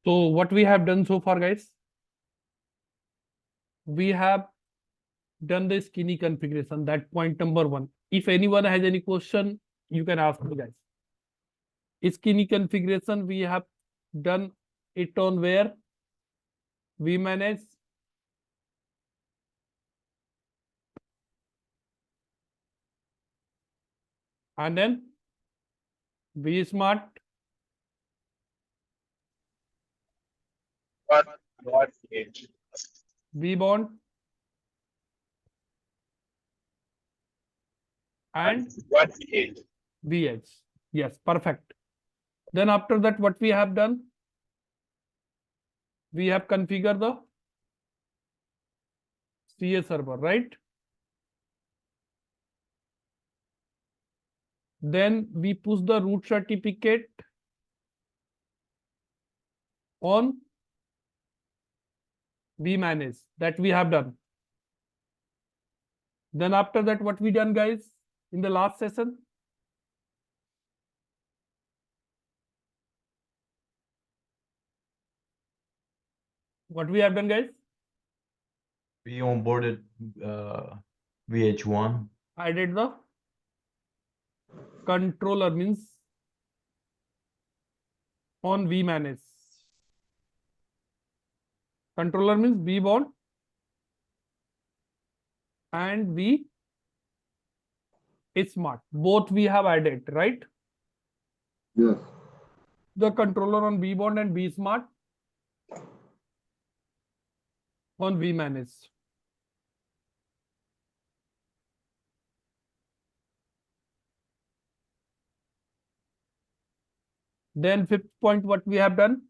So what we have done so far, guys, we have done the skinny configuration. That point number one. If anyone has any question, you can ask me, guys. Skinny configuration, we have done it on where we manage and then be smart, be bond, and VH. Yes, perfect. Then after that, what we have done, we have configured the CA server, right? Then we push the root certificate on vmanage. That we have done. Then after that, what we done, guys, in the last session? What we have done, guys? We onboarded VH1. Added the controller, means on vmanage. Controller means vbond and v smart. Both we have added, right? Yes. The controller on vbond and v smart on vmanage. Then fifth point, what we have done?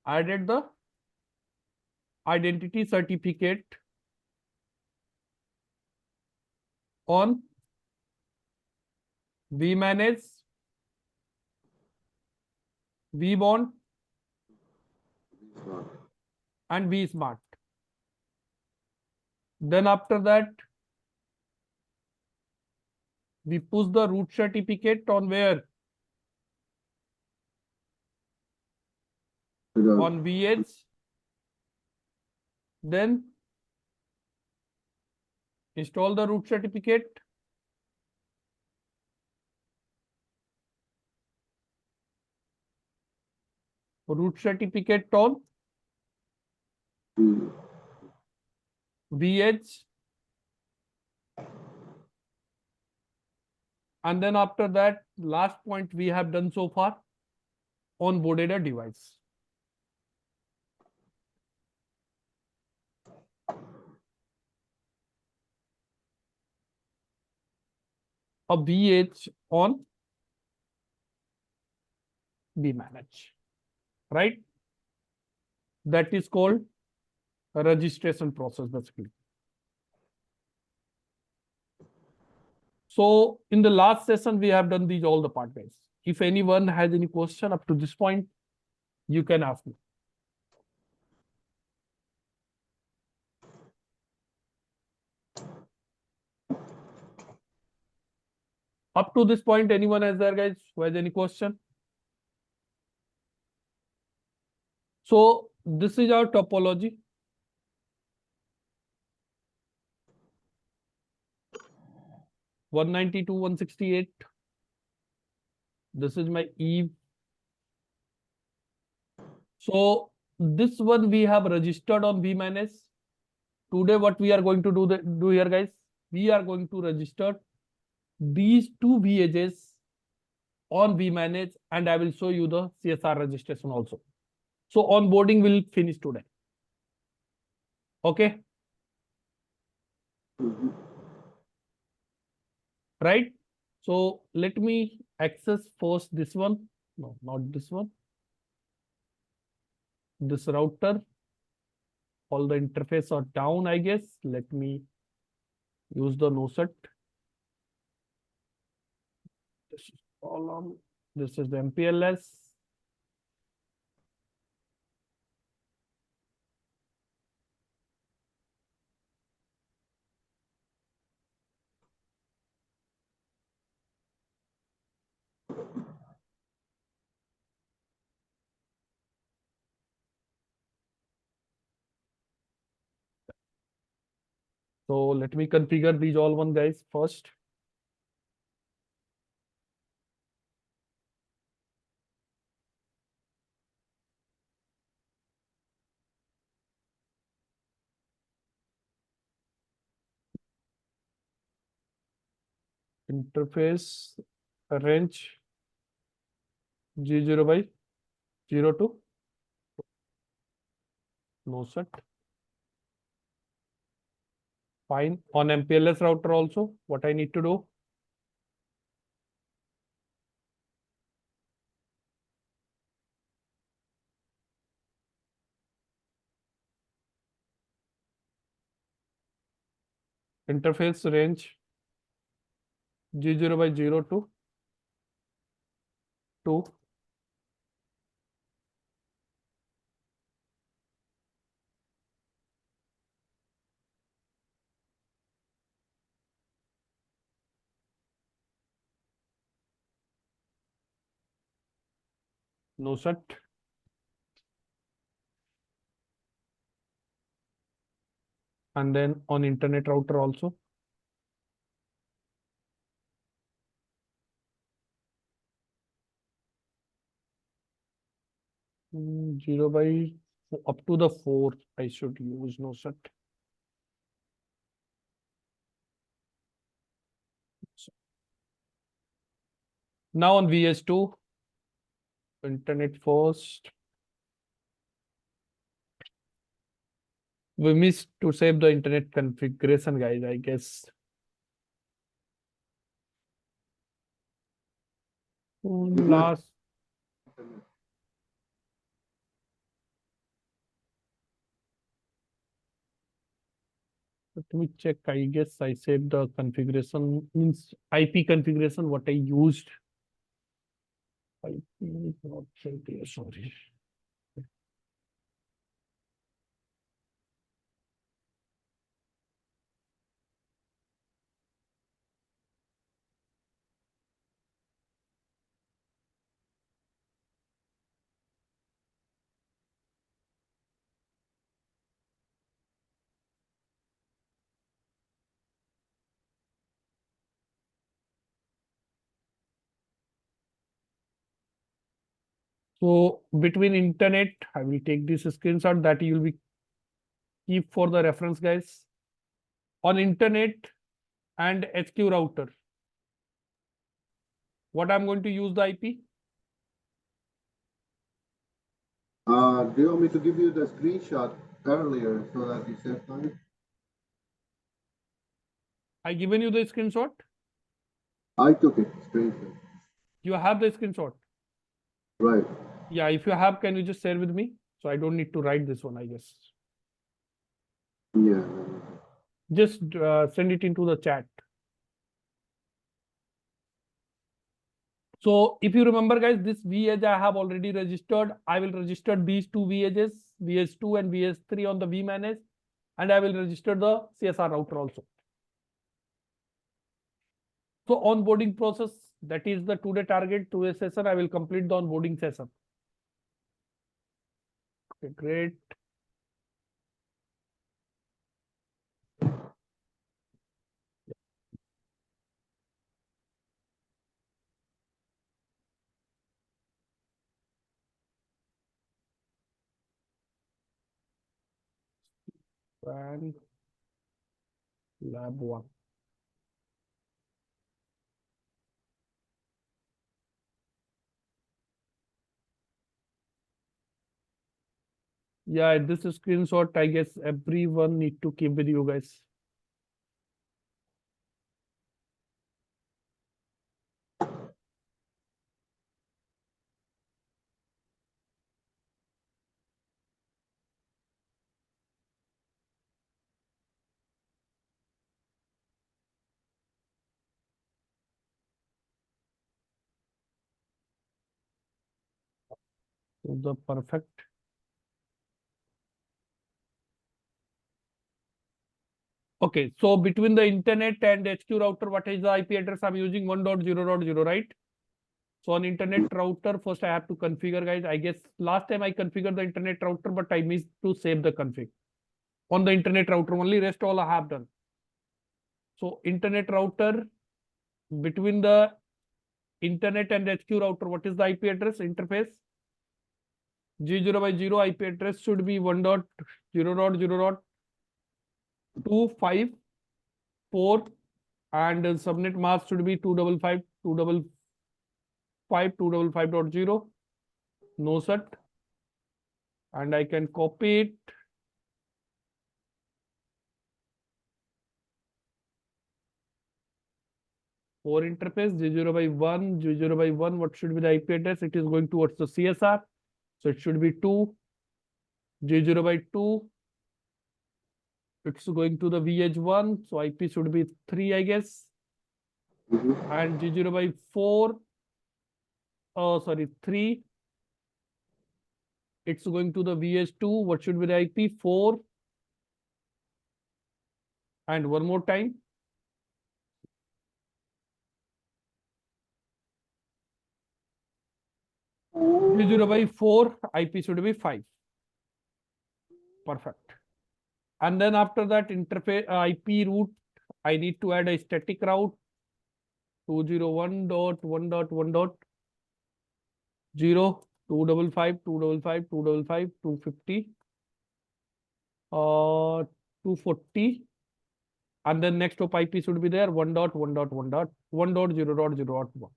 Added the identity certificate on vmanage, vbond and vsmart. Then after that, we push the root certificate on where? On VH. Then install the root certificate. Root certificate on VH. And then after that, last point we have done so far, onboarded a device. A VH on vmanage, right? That is called a registration process, basically. So in the last session, we have done these all the part, guys. If anyone has any question up to this point, you can ask me. Up to this point, anyone has there, guys, who has any question? So this is our topology. (192, 168). This is my Eve. So this one we have registered on vmanage. Today, what we are going to do here, guys, we are going to register these two VHs on vmanage, and I will show you the CSR registration also. So onboarding will finish today. Okay. Right. So let me access first this one. No, not this one. This router. All the interface are down, I guess. Let me use the NoSet. This is column. This is the MPLS. So let me configure these all one guys first. Interface range G0 by 0 to no set. Fine. On MPLS router also, what I need to do? Interface range G0 by 0 to 2. No set. And then on internet router also. Zero by up to the 4 I should use no set. Now on VS2, internet first. We missed to save the internet configuration, guys, I guess. Last. Let me check. I guess I saved the configuration, means IP configuration, what I used. IP is not saved here, sorry. So between internet, I will take this screenshot that you will be keep for the reference, guys. On internet and HQ router, what I'm going to use the IP? Do you want me to give you the screenshot earlier so that you save time? I given you the screenshot. I took it, screenshot. You have the screenshot. Right. Yeah, if you have, can you just share with me? So I don't need to write this one, I guess. Yeah. Just send it into the chat. So if you remember, guys, this VH I have already registered. I will register these two VHs, VH2 and VH3 on the vManage, and I will register the CSR router also. So onboarding process, that is the today target, today's session. I will complete the onboarding session. Okay, great. And lab 1. Yeah, this screenshot, I guess everyone need to keep with you guys. So the perfect. Okay, so between the internet and HQ router, what is the IP address I'm using? 1.0.0, right? So on internet router, first I have to configure, guys. I guess last time I configured the internet router, but I missed to save the config. On the internet router only, rest all I have done. So internet router, between the internet and HQ router, what is the IP address interface? G0 by 0 IP address should be 1.0.0.254 and subnet mask should be 255.255.255.0. No set. And I can copy it. For interface G0 by 1, G0 by 1, what should be the IP address? It is going towards the CSR. So it should be 2. G0 by 2. It's going to the VH1. So IP should be 3, I guess. And G0 by 4. Oh, sorry, 3. It's going to the VH2. What should be the IP? 4. And one more time. G0 by 4, IP should be 5. Perfect. And then after that interface IP route, I need to add a static route 201.1.1.0 255 255 255 250 240, and then next of IP should be there 1.1.1.1.0.0.1.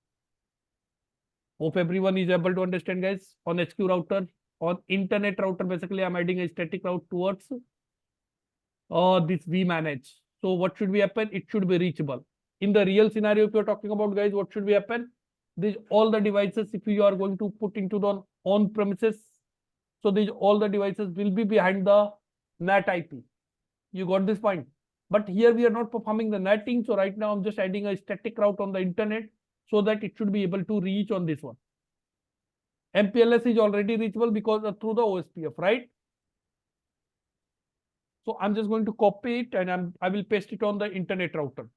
Hope everyone is able to understand, guys. On HQ router, on internet router, basically I'm adding a static route towards this vmanage. So what should be happen? It should be reachable. In the real scenario, if you're talking about, guys, what should be happen? These all the devices, if you are going to put into the on premises, so these all the devices will be behind the NAT IP. You got this point? But here we are not performing the netting. So right now I'm just adding a static route on the internet so that it should be able to reach on this one. MPLS is already reachable because through the OSPF, right? So I'm just going to copy it and I will paste it on the internet router.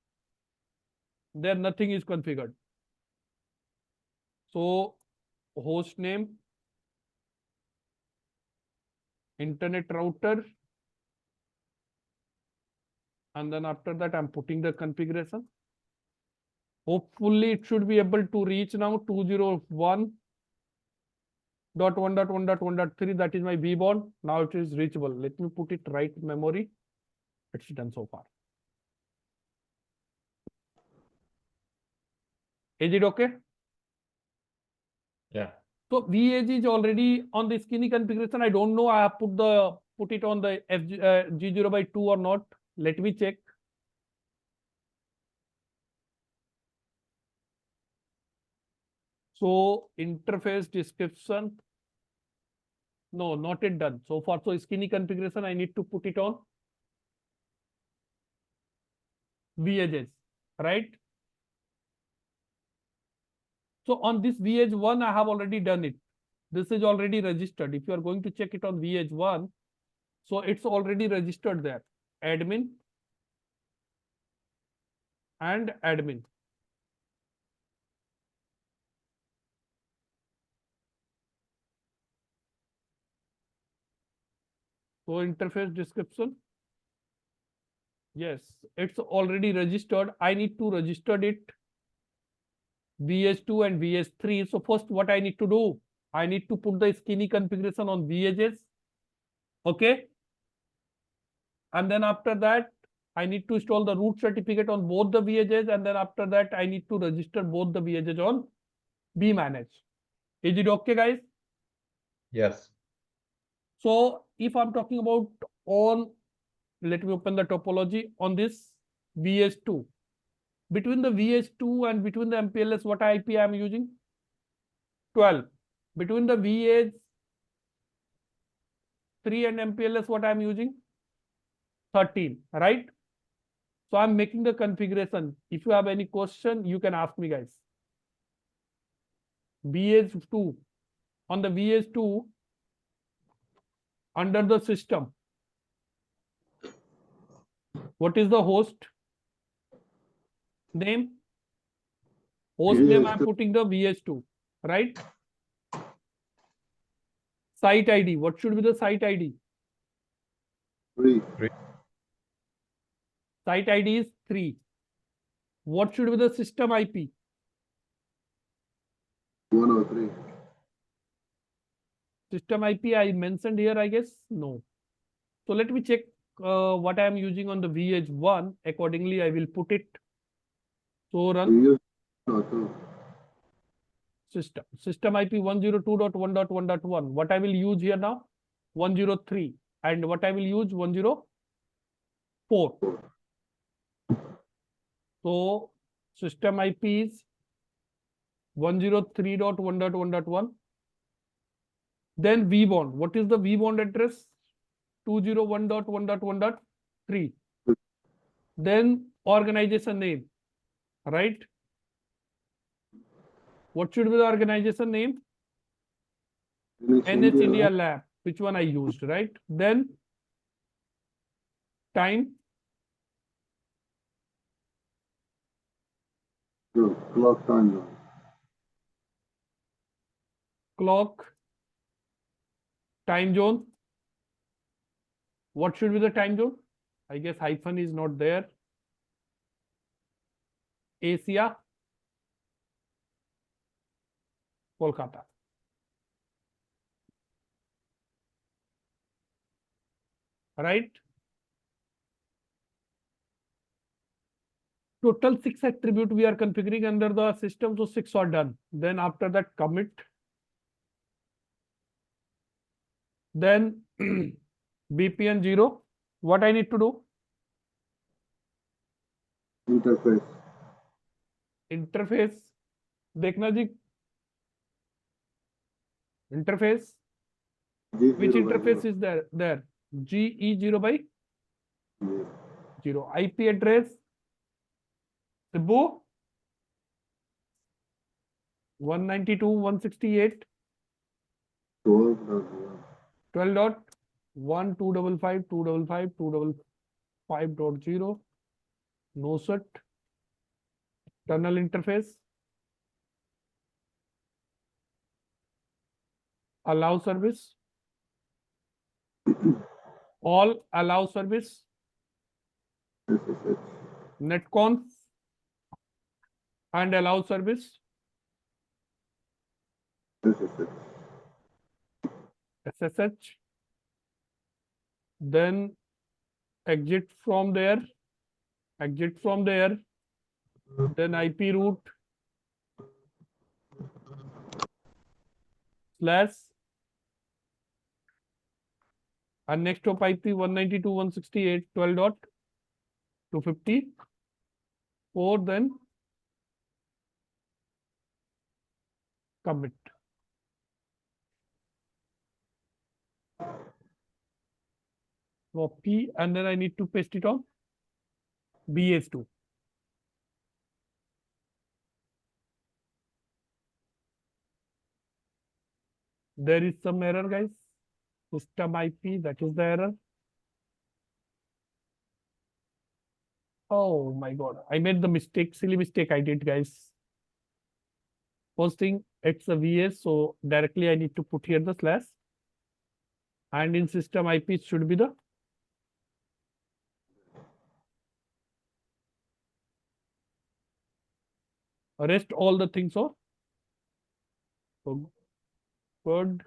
There nothing is configured. So host name, internet router, and then after that I'm putting the configuration. Hopefully it should be able to reach now 201.1.1.1.3. That is my vBond. Now it is reachable. Let me put it right memory. It's done so far. Is it okay? Yeah. So VAG is already on the skinny configuration. I don't know I have put it on the G0 by 2 or not. Let me check. So interface description. No, not yet done. So far, so skinny configuration, I need to put it on VHS, right? So on this VH1, I have already done it. This is already registered. If you are going to check it on VH1, so it's already registered there. Admin and admin. So interface description. Yes, it's already registered. I need to register it VH2 and VH3. So first what I need to do, I need to put the skinny configuration on VHS. Okay. And then after that, I need to install the root certificate on both the VHS. And then after that, I need to register both the VHS on vmanage. Is it okay, guys? Yes. So if I'm talking about on, let me open the topology on this VH2. Between the VH2 and between the MPLS, what IP I am using? 12. Between the VH3 and MPLS, what I am using? 13, right? So I'm making the configuration. If you have any question, you can ask me, guys. VH2. On the VH2, under the system, what is the host name? Host name, I'm putting the VH2, right? Site ID. What should be the site ID? 3. Site ID is 3. What should be the system IP? 103. System IP I mentioned here, I guess? No. So let me check what I am using on the VH1. Accordingly, I will put it. So We run use 102. system IP 102.1.1.1. What I will use here now? 103. And what I will use? 104. So system IP is 103.1.1.1. Then vbond. What is the vbond address? 201.1.1.3. Then organization name, right? What should be the organization name? NH India Lab, which one I used, right? Then time, Clock time zone. clock, time zone. What should be the time zone? I guess hyphen is not there. Asia, Kolkata. Right? Total 6 attribute we are configuring under the system, so 6 are done. Then after that commit. Then VPN 0. What I need to do? Interface. Interface. देखना जी. Interface. G0 Which by interface 0. is there? GE0 by Yes. 0. IP address. Cebu 192.168. 12.0. 12.1.255.255.255.0. No set. Tunnel interface. Allow service. All allow service. SSH. Netconf and allow service. SSH. SSH. Then exit from there. Exit from there. Then IP route slash and next hop IP 192.168.12.254. Then commit. Copy and then I need to paste it on BS2. There is some error, guys. System IP, that is the error. Oh my god, I made the mistake, silly mistake I did, guys. First thing, it's a VS, so directly I need to put here the slash. And in system IP, it should be the rest all the things are good.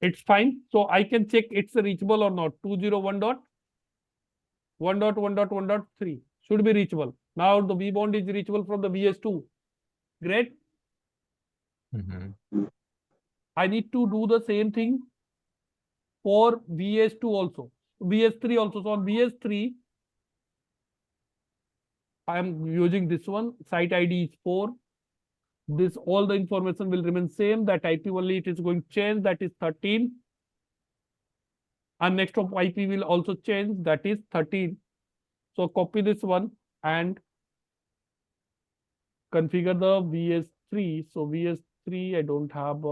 It's fine. So I can check it's reachable or not. 201.1.1.1.3 should be reachable. Now the V bond is reachable from the VS2. Great. I need to do the same thing for VS2 also. VS3 also. So on VS3, I am using this one. Site ID is 4. This all the information will remain same. That IP only it is going to change. That is 13. And next of IP will also change. That is 13. So copy this one and configure the VS3. So VS3, I don't have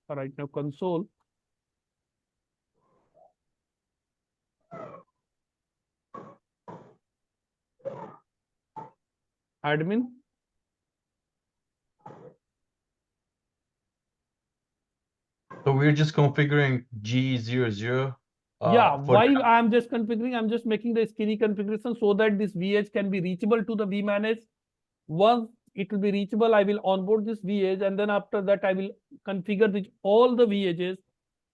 right now console. Admin. So we're just configuring G00 Yeah, For why I'm just configuring, I'm just making the skinny configuration so that this VH can be reachable to the vManage. Once it will be reachable, I will onboard this VH, and then after that I will configure all the VHs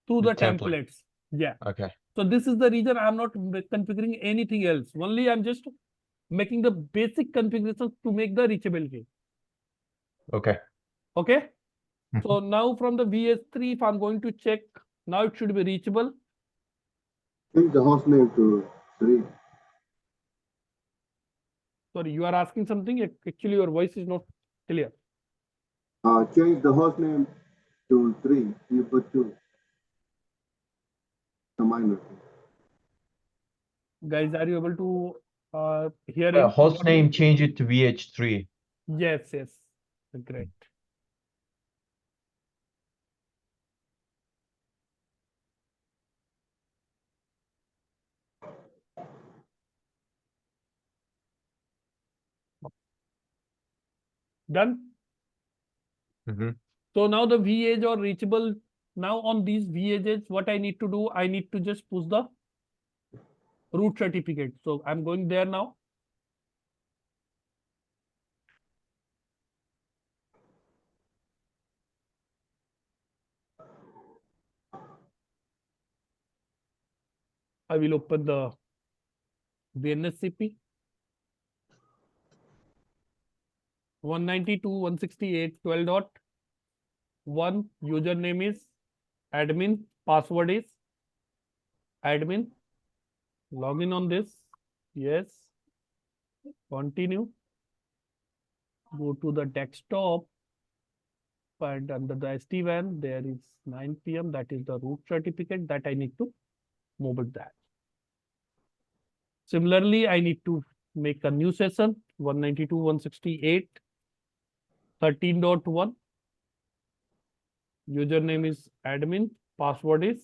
through the template. templates. Yeah. Okay. So this is the reason I'm not configuring anything else. Only I'm just making the basic configurations to make the reachability. Okay. Okay. Mhm. So now from the VH3, if I'm going to check, now it should be reachable. Change the host name to 3. Sorry, you are asking something. Actually, your voice is not clear. Change the host name to 3. You put 2. The minor. Guys, are you able to hear him? Host name, change it to VH3. Yes, yes. Great. Done. Mhm. So now the VH or reachable. Now on these VHs, what I need to do, I need to just push the root certificate. So I'm going there now. I will open the DNSCP 192.168.12.1. Username is admin. Password is admin. Login on this. Yes. Continue. Go to the desktop, and under the sdwan, there is 9 p.m. That is the root certificate that I need to move it there. Similarly, I need to make a new session 192.168.13.1. Username is admin. Password is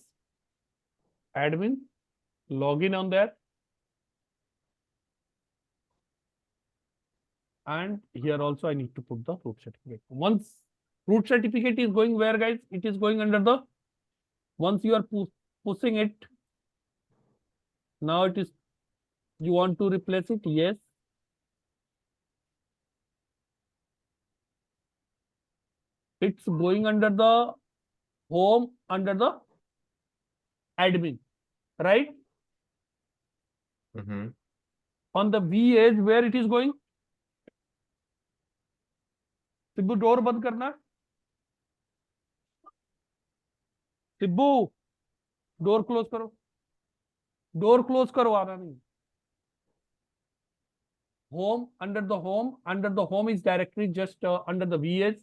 admin. Login on there. And here also I need to put the root certificate. Once root certificate is going where, guys? It is going under the, once you are pushing it, now it is, you want to replace it? Yes. It's going under the home, under the admin, right? Mhm. On the VH, where it is going? Sibbu door बंद करना. Sibbu door close करो. Door close करो, आना नहीं. Home, under the home is directory just under the VH.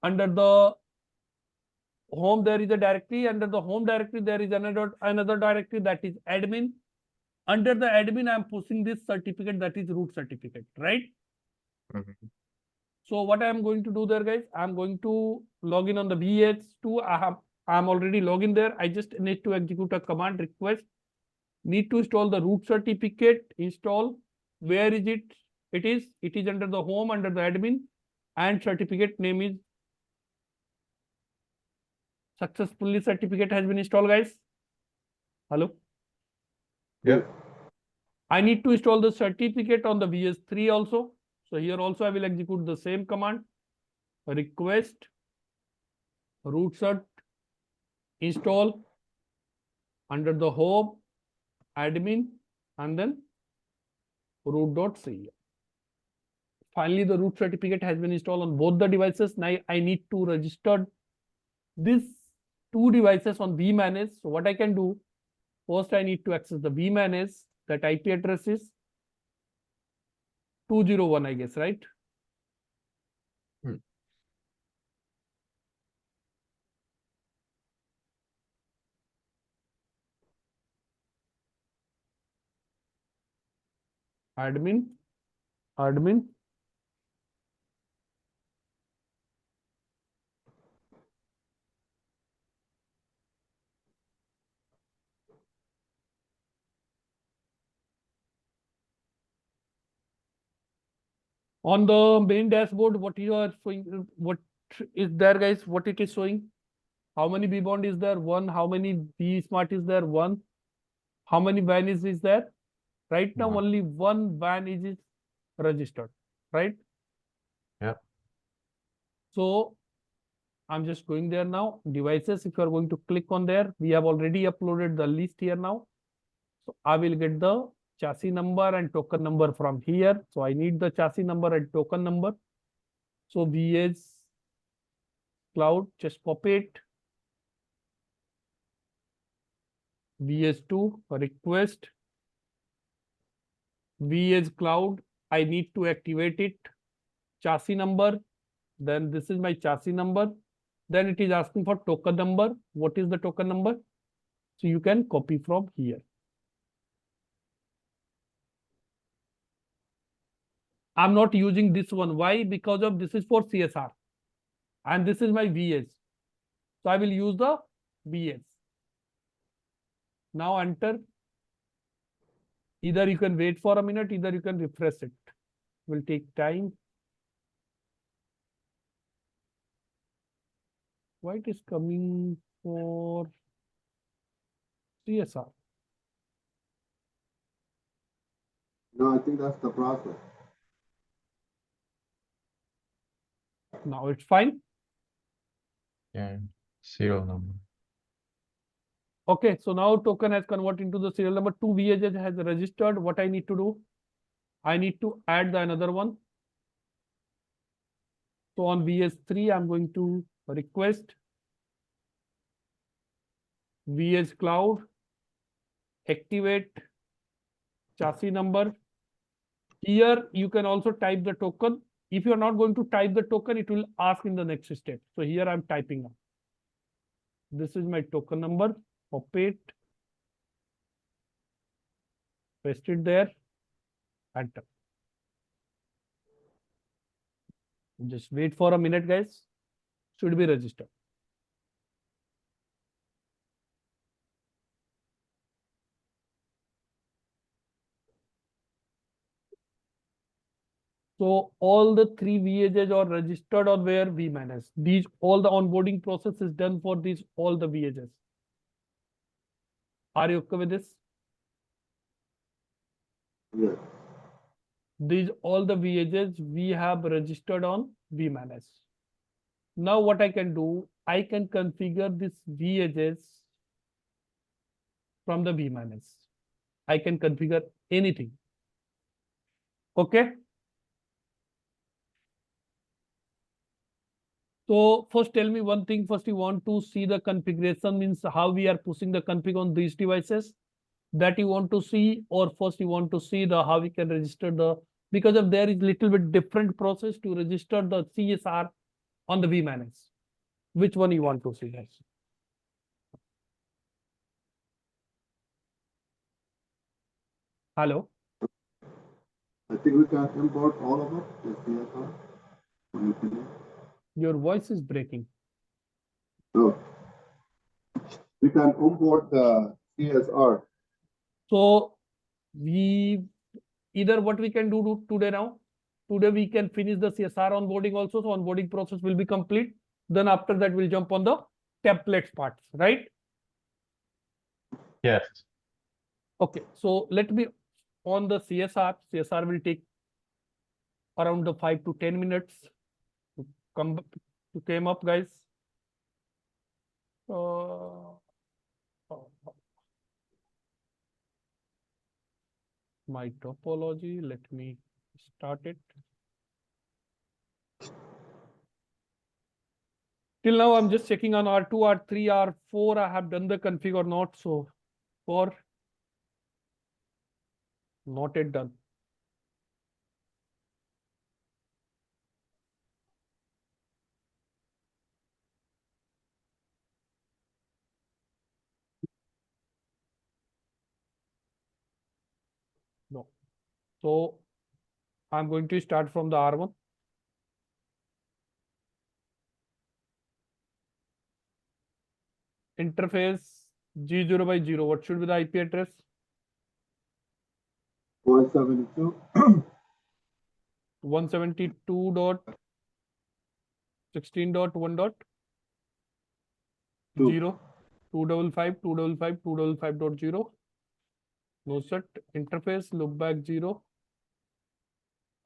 Under the home there is a directory. Under the home directory there is another directory, that is admin. Under the admin I am pushing this certificate, that is root certificate, right? Mhm. So what I am going to do there, guys, I am going to log in on the VH2. I am already logged there. I just need to execute a command request. Need to install the root certificate. Install. Where is it? It is under the home, under the admin, and certificate name is successfully certificate has been installed, guys. Hello. Yeah. I need to install the certificate on the VS3 also. So here also I will execute the same command. Request root cert install under the home, admin, and then root.c. Finally, the root certificate has been installed on both the devices. Now I need to register these two devices on vManage. So what I can do, first I need to access the vManage. That IP address is 201, I guess, right? Hmm. Admin. On the main dashboard, what you are showing, what is there, guys? What it is showing? How many B bond is there? 1. How many B smart is there? 1. How many van is there? Right now, 1. only one van is registered, right? Yeah. So I'm just going there now. Devices, if you are going to click on there, we have already uploaded the list here now. So I will get the chassis number and token number from here. So I need the chassis number and token number. So VS Cloud, just copy it. VS2 request. VS Cloud, I need to activate it. Chassis number. Then this is my chassis number. Then it is asking for token number. What is the token number? So you can copy from here. I'm not using this one. Why? Because of this is for CSR. And this is my VS. So I will use the VS. Now enter. Either you can wait for a minute, either you can refresh it. Will take time. Why it is coming for CSR? No, I think that's the process. Now it's fine. Yeah. Serial number. Okay, so now token has converted into the serial number. 2 VHS has registered. What I need to do? I need to add the another one. So on VS3, I'm going to request VS Cloud, activate chassis number. Here you can also type the token. If you're not going to type the token, it will ask in the next step. So here I'm typing up. This is my token number. Copy it. Paste it there. Enter. Just wait for a minute, guys. Should be registered. So all the 3 VHs are registered on where vManage. These all the onboarding process is done for these all the VHs. Are you okay with this? Yes. These all the VHs we have registered on vManage. Now what I can do, I can configure this VHs from the vManage. I can configure anything. Okay. So first tell me one thing. First you want to see the configuration, means how we are pushing the config on these devices. That you want to see, or first you want to see the how we can register the, because of there is little bit different process to register the CSR on the vManage. Which one you want to see, guys? Hello. I think we can import all of it, the CSR. Your voice is breaking. Oh. We can import the CSR. So we either what we can do today now. Today we can finish the CSR onboarding also. So onboarding process will be complete. Then after that we'll jump on the templates parts, right? Yes. Okay. So let me on the CSR. CSR will take around the 5 to 10 minutes to came up, guys. My topology, let me start it. Till now, I'm just checking on R2, R3, R4. I have done the config or not. So 4, not yet done. No. So I'm going to start from the R1. Interface G0 by 0. What should be the IP address? 172. 172.16.1. Two. 0, 255, 255, 255.0. No set. Interface loopback 0.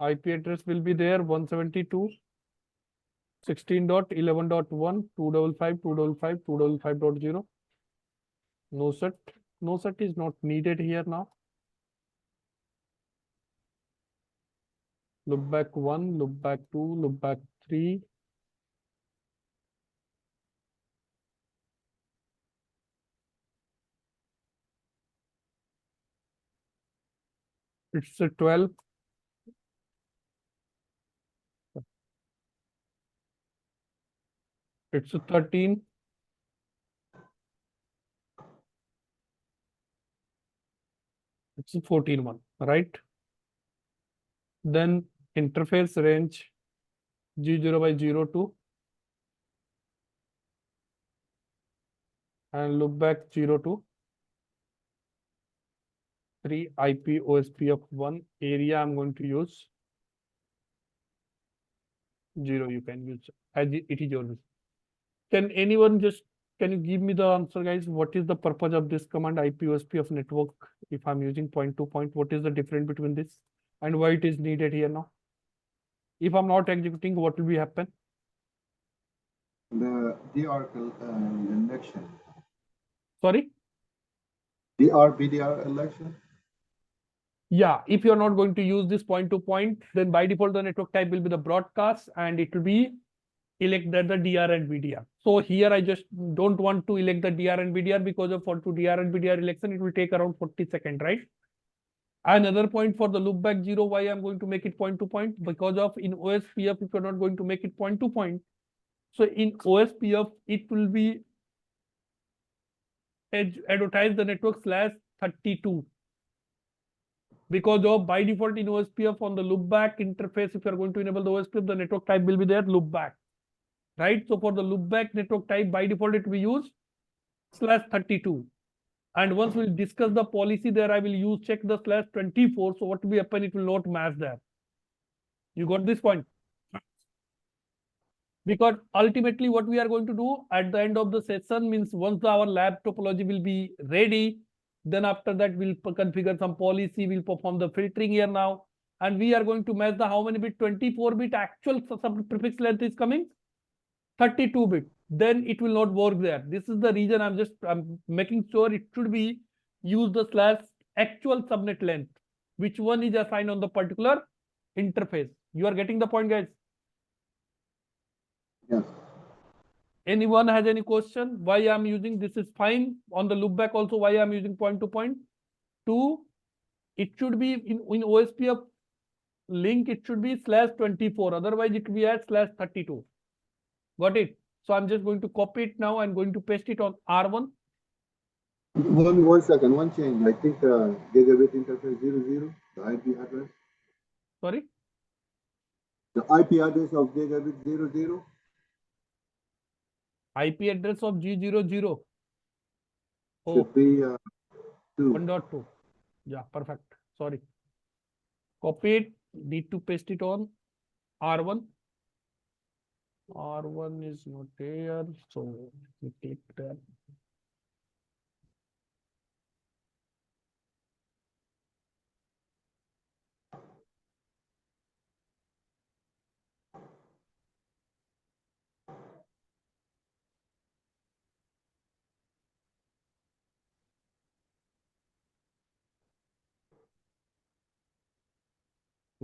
IP address will be there 172. 16.11.1, 255, 255, 255.0. No set. No set is not needed here now. Loopback 1, loopback 2, loopback 3. It's a 12. It's a 13. It's a 14 one, right? Then interface range G0 by 02 and loopback 02. 3 IP OSP of 1. Area I'm going to use 0. You can use as it is yours. Can anyone can you give me the answer, guys? What is the purpose of this command IP OSP of network? If I'm using point to point, what is the difference between this and why it is needed here now? If I'm not executing, what will be happen? The DR election. Sorry? DR BDR election. Yeah, if you're not going to use this point to point, then by default the network type will be the broadcast and it will be elect the DR and BDR. So here I just don't want to elect the DR and BDR because of for to DR and BDR election it will take around 40 seconds, right? Another point for the loopback 0, why I'm going to make it point to point? Because of in OSPF, if you're not going to make it point to point, so in OSPF, it will be advertise the network /32. Because of by default in OSPF on the loopback interface, if you're going to enable the OSPF, the network type will be there loopback, right? So for the loopback network type, by default, it will use /32. And once we'll discuss the policy there, I will use check the /24. So what will happen? It will not match there. You got this point? Because ultimately what we are going to do at the end of the session means once our lab topology will be ready, then after that we'll configure some policy, we'll perform the filtering here now. And we are going to match the how many bit 24-bit actual sub prefix length is coming 32-bit. Then it will not work there. This is the reason I'm making sure it should be use the /actual subnet length, which one is assigned on the particular interface. You are getting the point, guys? Yes. Anyone has any question? Why I'm using this is fine. On the loopback also, why I'm using point to point? 2, it should be in OSPF link, it should be /24. Otherwise, it will be at /32. Got it? So I'm just going to copy it now. I'm going to paste it on R1. One second, one change. I think gigabit interface 00, the IP address. Sorry? The IP address of gigabit 00. IP address of G00. Oh, Should be 2. 1.2. Yeah, perfect. Sorry. Copy it. Need to paste it on R1. R1 is not there. So we click that.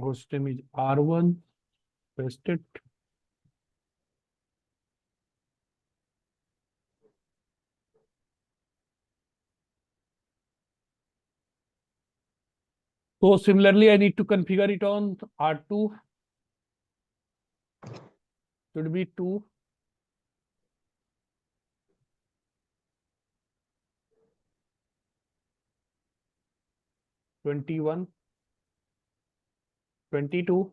Host name is R1. Paste it. So similarly, I need to configure it on R2. Should be 2. 21. 22.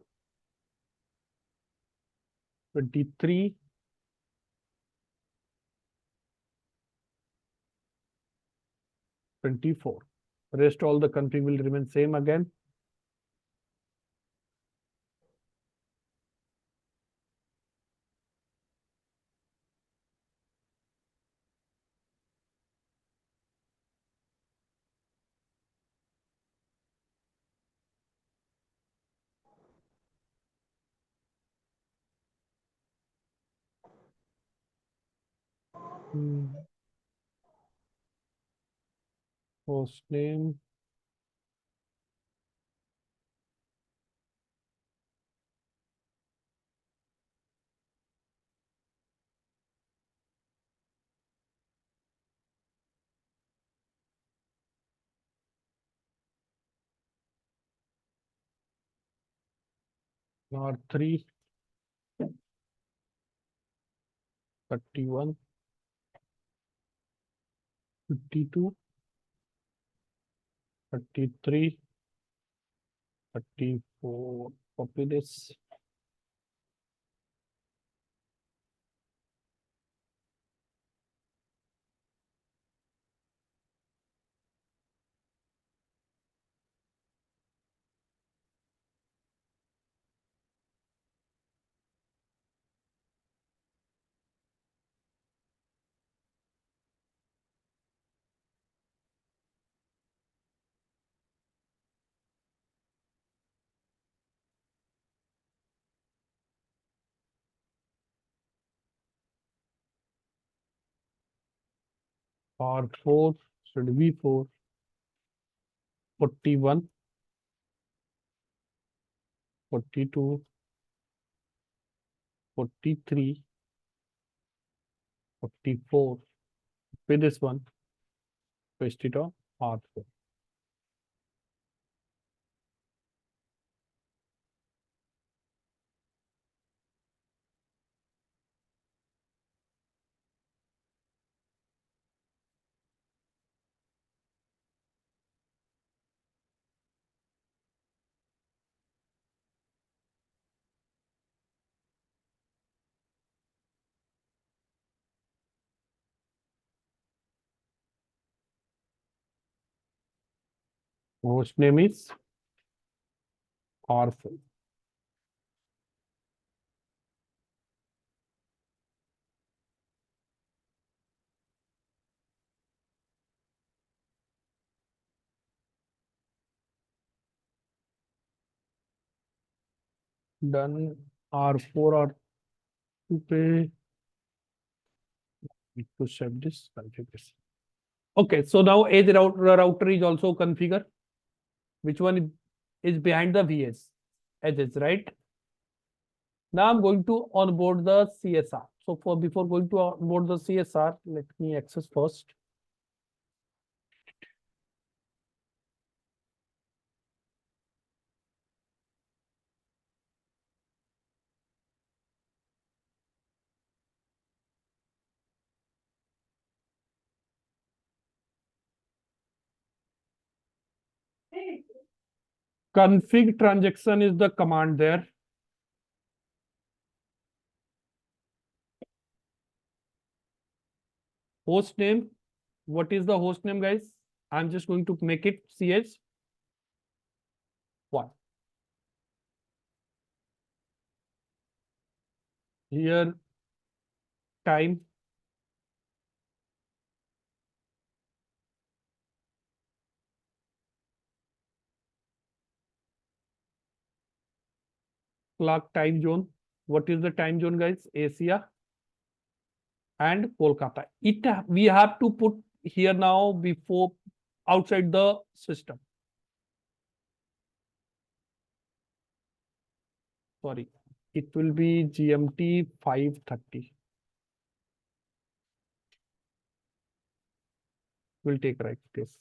23. 24. Rest all the config will remain same again. Host name. R3 31 52 33 34. Copy this. R4 should be 4 41 42 43 44. With this one, paste it on R4. Host name is R4. Done. R4 R2 पे need to save this configuration. Okay, so now edge router is also configured. Which one is behind the VS edges, right? Now I'm going to onboard the CSR. So before going to onboard the CSR, let me access first. Config transaction is the command there. Host name. What is the host name, guys? I'm just going to make it CS1. Here, time. Clock time zone. What is the time zone, guys? Asia and Kolkata. We have to put here now before outside the system. Sorry, it will be GMT 5:30. We'll take right this.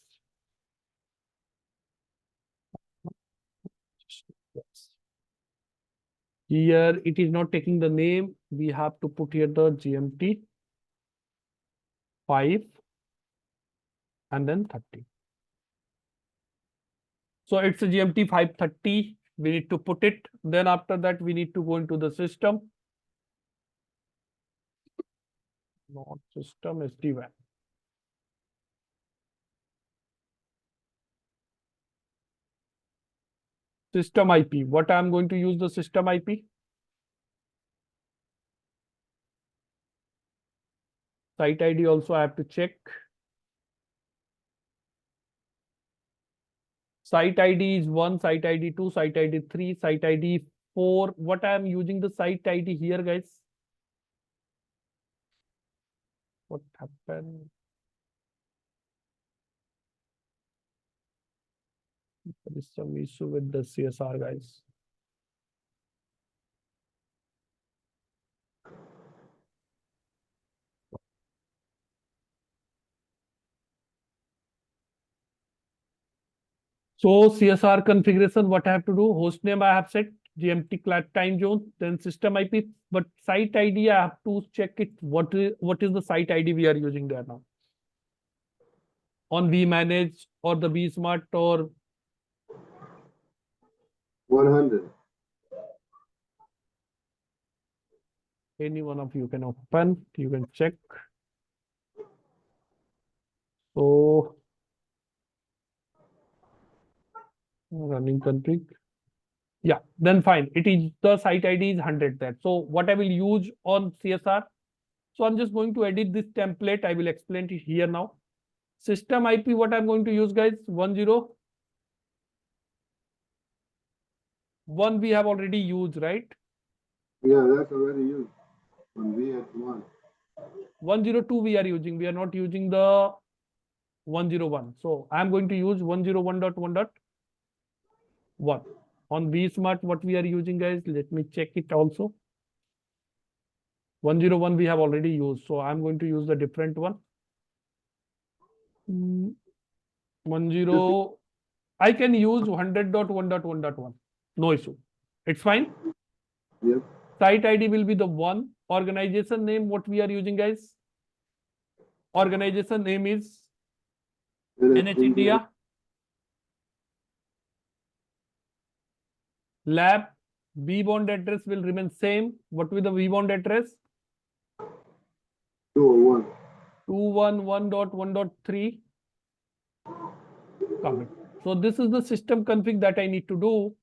Yes. Here it is not taking the name. We have to put here the GMT 5 and then 30. So it's a GMT 5:30. We need to put it. Then after that, we need to go into the system. Not system, sdwan. System IP. What I'm going to use the system IP? Site ID also I have to check. Site ID is 1, site ID 2, site ID 3, site ID 4. What I am using the site ID here, guys? What happened? There is some issue with the CSR, guys. So CSR configuration, what I have to do? Host name I have set GMT time zone, then system IP, but site ID I have to check it. What is the site ID we are using there now? On vManage or the vSmart or 100. any one of you can open, you can check. So running config. Yeah, then fine. It is the site ID is 100 there. So what I will use on CSR. So I'm just going to edit this template. I will explain it here now. System IP, what I'm going to use, guys, 10. One we have already used, right? Yeah, that's already used on VH1. 102 we are using. We are not using the 101. So I'm going to use 101.1.1. On vSmart, what we are using, guys, let me check it also. 101 we have already used. So I'm going to use the different one. 10. I can use 100.1.1.1. No issue. It's fine. Yep. Site ID will be the one. Organization name, what we are using, guys? Organization name is NH India. Lab vBond address will remain same. What will the vBond address? 201. 211.1.3. Commit. So this is the system config that I need to do.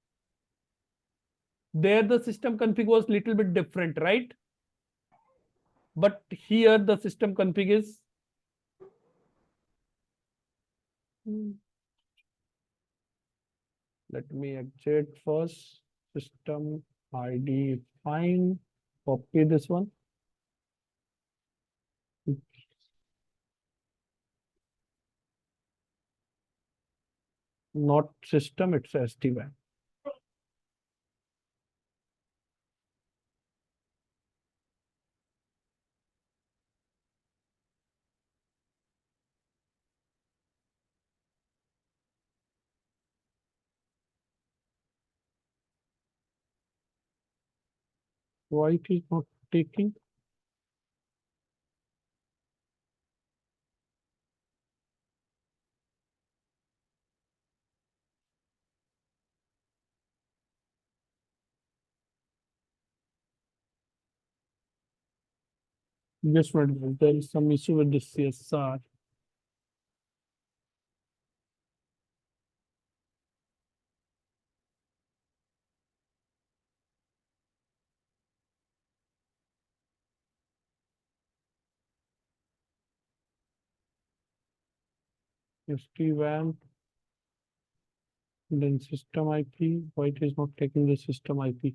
There the system config was little bit different, right? But here the system config is let me exit first. System ID fine. Copy this one. Not system, it's sdwan. Why it is not taking? Just one minute. There is some issue with this CSR. SD-WAN, then system IP. Why it is not taking the system IP?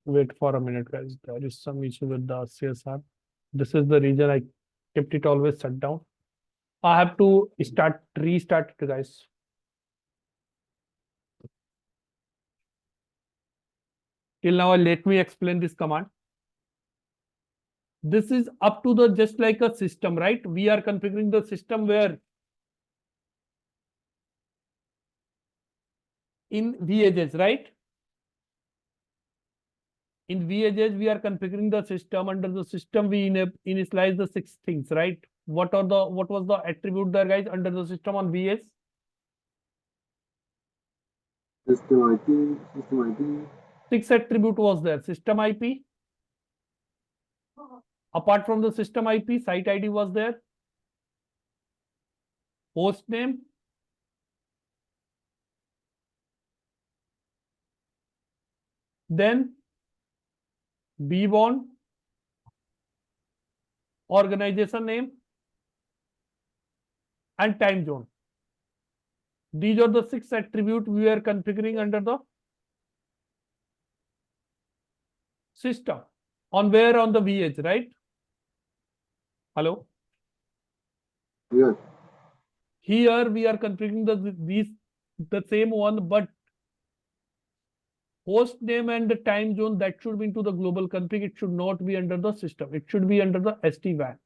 Wait for a minute, guys. There is some issue with the CSR. This is the reason I kept it always shut down. I have to restart it, guys. Till now, let me explain this command. This is up to the just like a system, right? We are configuring the system where in VHS, right? In VHS, we are configuring the system. Under the system, we initialize the 6 things, right? What was the attribute there, guys, under the system on VS? System IP, system IP. 6 attribute was there. System IP. Apart from the system IP, site ID was there. Host name, Then B1, organization name, and time zone. These are the 6 attributes we are configuring under the system. On where? On the VH, right? Hello? Yes. Here we are configuring the same one, but host name and the time zone, that should be into the global config. It should not be under the system. It should be under the sdwan.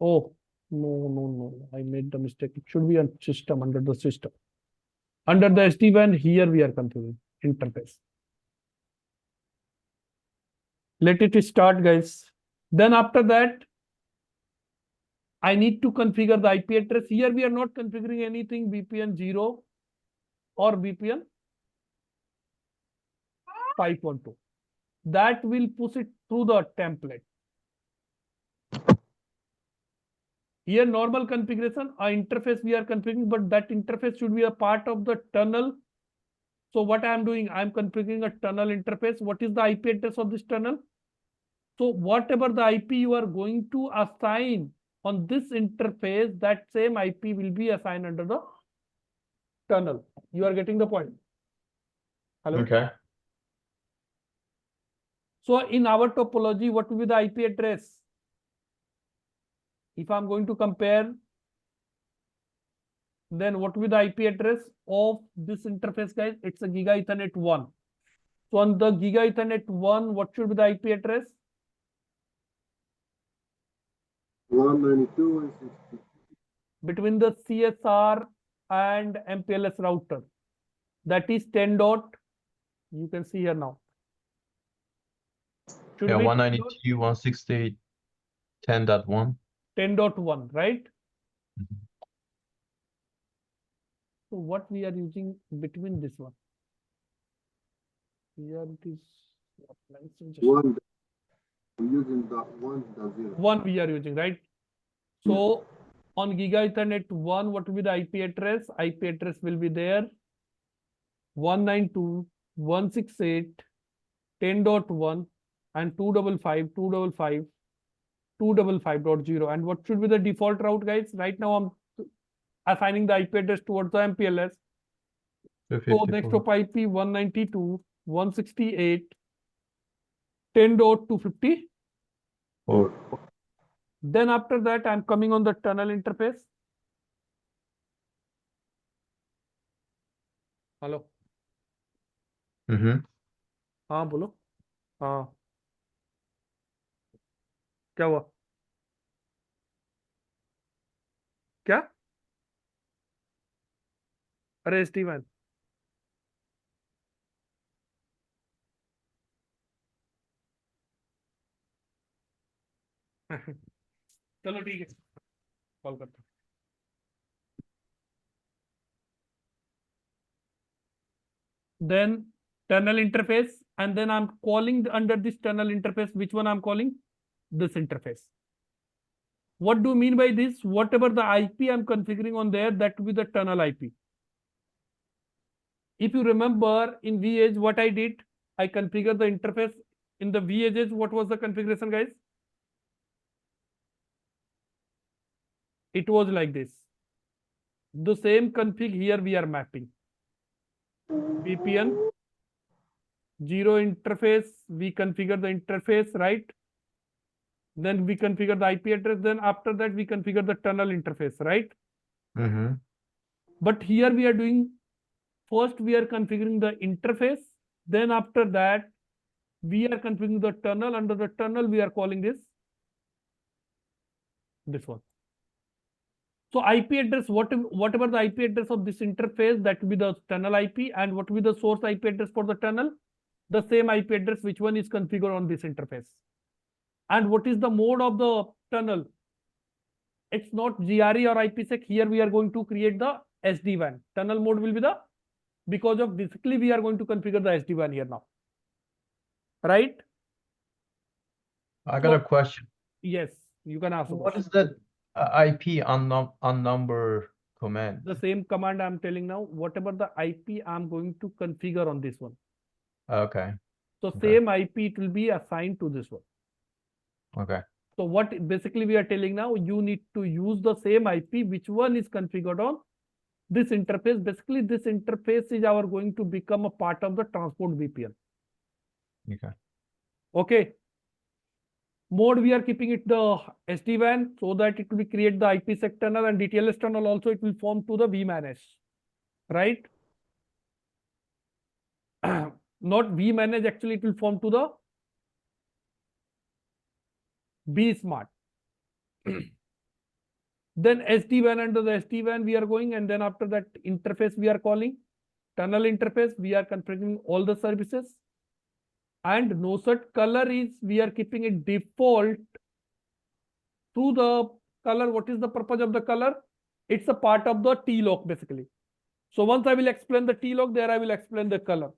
Oh, no. I made the mistake. It should be a system, under the system. Under the sdwan, here we are configuring interface. Let it start, guys. Then after that, I need to configure the IP address. Here we are not configuring anything VPN 0 or VPN 5.2. That will push it through the template. Here normal configuration, interface we are configuring, but that interface should be a part of the tunnel. So what I am doing, I am configuring a tunnel interface. What is the IP address of this tunnel? So whatever the IP you are going to assign on this interface, that same IP will be assigned under the tunnel. You are getting the point? Hello? Okay. So in our topology, what will be the IP address? If I'm going to compare, then what will be the IP address of this interface, guys? It's a Giga Ethernet 1. So on the Giga Ethernet 1, what should be the IP address? 192.160. Between the CSR and MPLS router. That is 10 dot. You can see here now. Should Yeah, be 192, 160, 10.1. 10.1, right? Mhm. So what we are using between this one? Here it is. One. We're using dot 1.0. One we are using, right? So on Giga Ethernet 1, what will be the IP address? IP address will be there 192.168.10.1 and 255.255. 255.0. And what should be the default route, guys? Right now I'm assigning the IP address towards the MPLS. So next 254. up IP 192.168.10.250. Or Then after that, I'm coming on the tunnel interface. Hello. हाँ बोलो. हाँ. क्या हुआ? क्या? अरे Steven. चलो ठीक है. कॉल करता हूँ. Then tunnel interface, and then I'm calling under this tunnel interface. Which one I'm calling? This interface. What do you mean by this? Whatever the IP I'm configuring on there, that will be the tunnel IP. If you remember in VH, what I did, I configured the interface in the VHs. What was the configuration, guys? It was like this. The same config here we are mapping. VPN 0 interface, we configure the interface, right? Then we configure the IP address. Then after that, we configure the tunnel interface, right? But here we are doing, first we are configuring the interface. Then after that, we are configuring the tunnel. Under the tunnel, we are calling this one. So IP address, whatever the IP address of this interface, that will be the tunnel IP. And what will be the source IP address for the tunnel? The same IP address, which one is configured on this interface. And what is the mode of the tunnel? It's not GRE or IPsec. Here we are going to create the sdwan. Tunnel mode will be the, because of basically we are going to configure the sdwan here now. Right? I got a question. Yes, you can ask. What is that IP unnumber command? The same command I'm telling now. Whatever the IP I'm going to configure on this one. Okay. So Okay. same IP it will be assigned to this one. Okay. So what basically we are telling now, you need to use the same IP, which one is configured on this interface. Basically, this interface is our going to become a part of the transport VPN. Okay. Okay. Mode we are keeping it the SD-WAN so that it will create the IPsec tunnel, and DTLS tunnel also it will form to the vManage, right? Not vManage, actually it will form to the vSmart. Then SD-WAN, under the SD-WAN we are going, and then after that interface we are calling tunnel interface. We are configuring all the services, and NoSert color is we are keeping it default to the color. What is the purpose of the color? It's a part of the T-lock basically. So once I will explain the T-lock, there I will explain the color.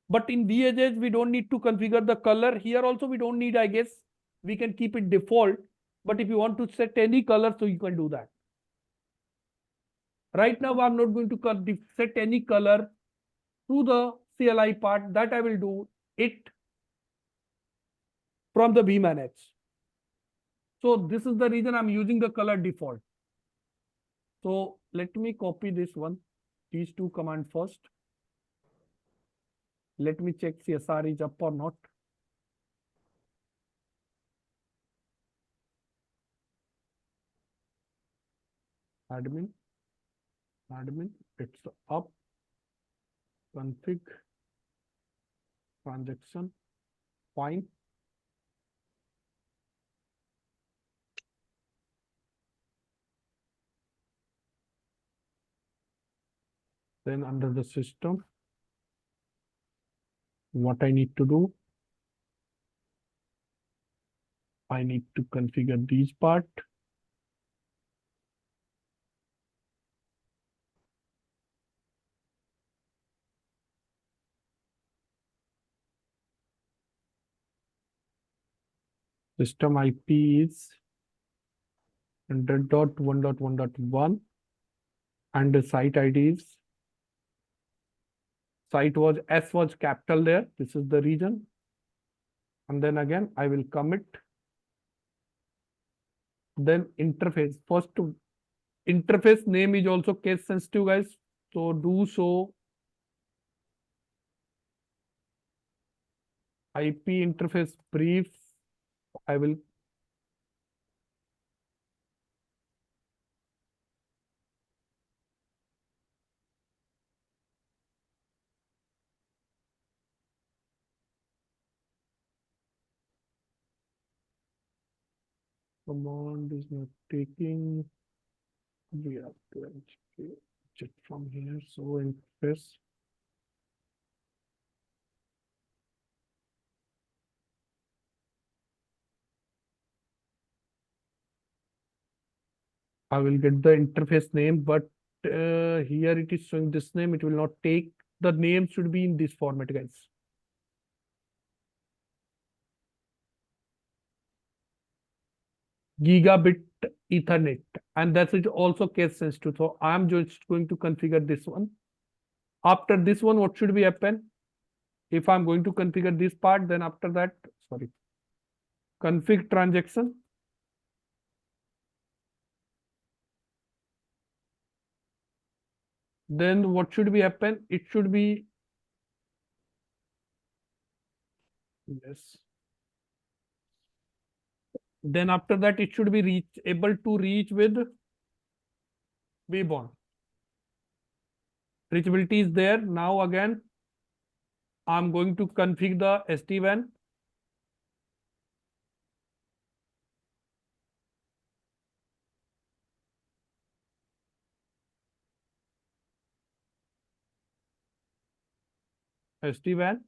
But in VHH, we don't need to configure the color. Here also we don't need, I guess. We can keep it default. But if you want to set any color, so you can do that. Right now, I'm not going to set any color to the CLI part. That I will do it from the vManage. So this is the reason I'm using the color default. So let me copy this one, these two commands first. Let me check CSR is up or not. Admin, it's up. Config, transaction, fine. Then under the system, what I need to do, I need to configure these part. System IP is 100.1.1.1 and the site ID is, site was S was capital there. This is the region. And then again, I will commit. Then interface, first interface name is also case sensitive, guys. So do so IP interface brief. I will command is not taking. We have to check from here. So interface. I will get the interface name, but here it is showing this name. It will not take. The name should be in this format, guys. Gigabit Ethernet, and that's it also case sensitive. So I'm just going to configure this one. After this one, what should be happen? If I'm going to configure this part, then after that, sorry, config transaction. Then what should be happen? It should be, yes. Then after that, it should be able to reach with VBond. Reachability is there. Now again, I'm going to configure the SD-WAN. SD-WAN.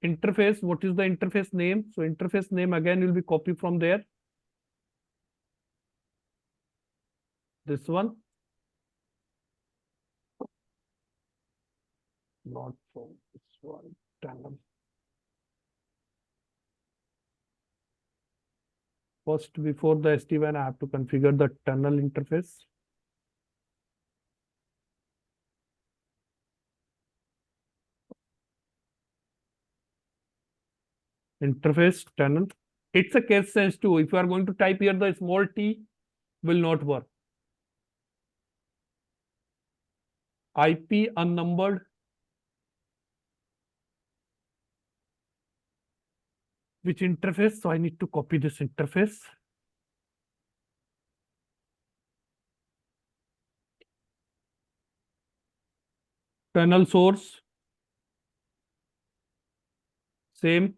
Interface, what is the interface name? So interface name again will be copied from there. This one. Not from this one. Tandem. First, before the SD-WAN, I have to configure the tunnel interface. interface tunnel. It's a case sensitive. If you are going to type here, the small t will not work. IP unnumbered. Which interface? So I need to copy this interface. Tunnel source. Same.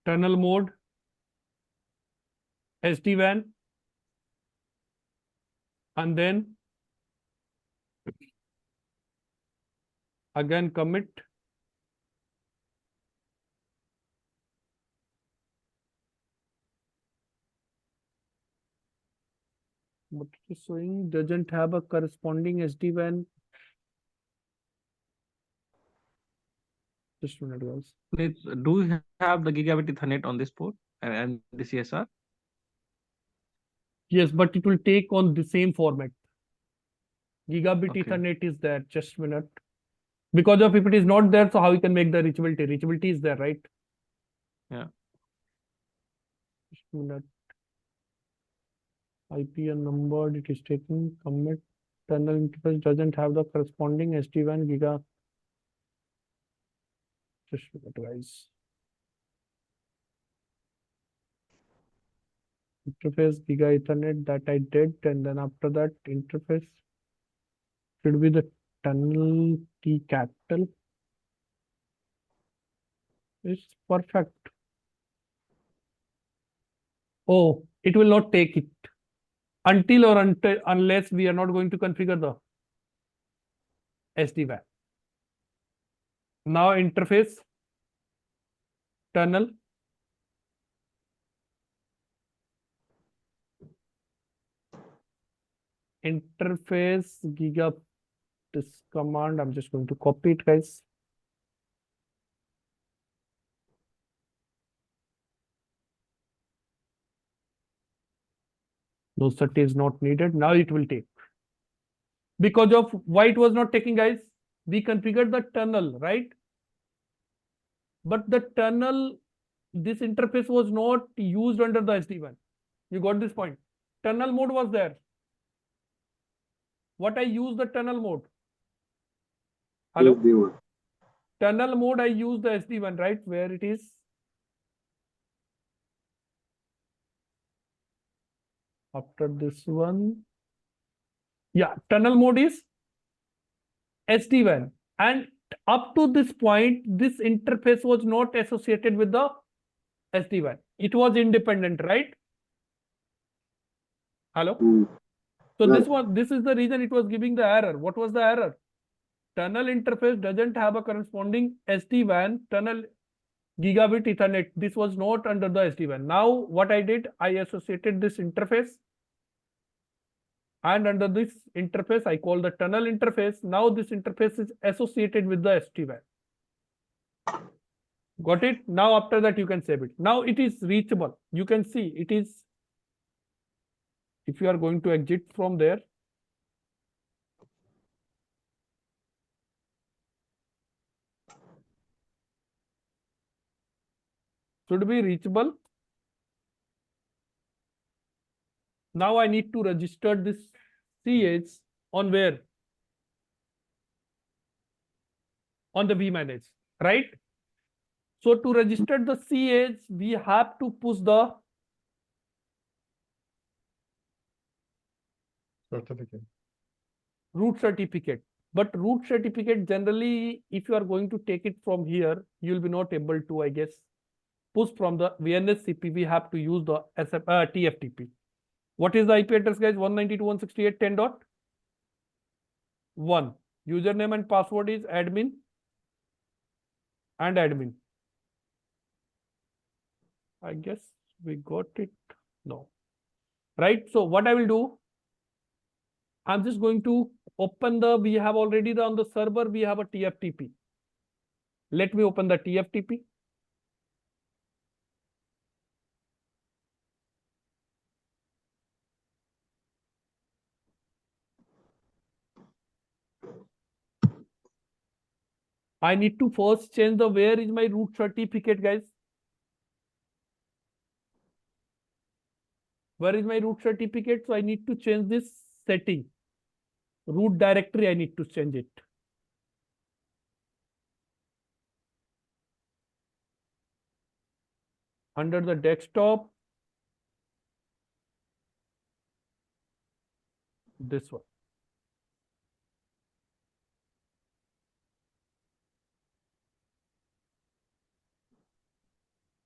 Tunnel mode. SD-WAN. And then again commit. But it is showing doesn't have a corresponding SD-WAN. Just a minute, guys. Do you have the gigabit Ethernet on this port and the CSR? Yes, but it will take on the same format. Gigabit Okay. Ethernet is there. Just a minute. Because of if it is not there, so how you can make the reachability? Reachability is there, right? Yeah. Just a minute. IP unnumbered, it is taking commit. Tunnel interface doesn't have the corresponding SD-WAN giga. Just a minute, guys. Interface giga Ethernet that I did, and then after that interface should be the tunnel T capital. It's perfect. Oh, it will not take it until or unless we are not going to configure the SD-WAN. Now interface tunnel. Interface giga, this command, I'm just going to copy it, guys. No set is not needed. Now it will take. Because of why it was not taking, guys? We configured the tunnel, right? But the tunnel, this interface was not used under the SD-WAN. You got this point? Tunnel mode was there. What I use the tunnel mode? Hello? SD-WAN. Tunnel mode, I use the SD-WAN, right? Where it is? After this one. Yeah, tunnel mode is SD-WAN. And up to this point, this interface was not associated with the SD-WAN. It was independent, right? Hello? Mm. So Right. this is the reason it was giving the error. What was the error? Tunnel interface doesn't have a corresponding SD-WAN, tunnel gigabit Ethernet. This was not under the SD-WAN. Now what I did, I associated this interface, and under this interface, I call the tunnel interface. Now this interface is associated with the SD-WAN. Got it? Now after that you can save it. Now it is reachable. You can see it is, if you are going to exit from there, should be reachable. Now I need to register this CH on where? On the vManage, right? So to register the CH, we have to push the Certificate. root certificate. But root certificate generally, if you are going to take it from here, you'll be not able to, I guess, push from the VNSCP. We have to use the TFTP. What is the IP address, guys? 192.168.10.1. Username and password is admin and admin. I guess we got it. No. Right? So what I will do, I'm just going to open we have already on the server, we have a TFTP. Let me open the TFTP. I need to first change the where is my root certificate, guys. Where is my root certificate? So I need to change this setting. Root directory, I need to change it. Under the desktop, this one.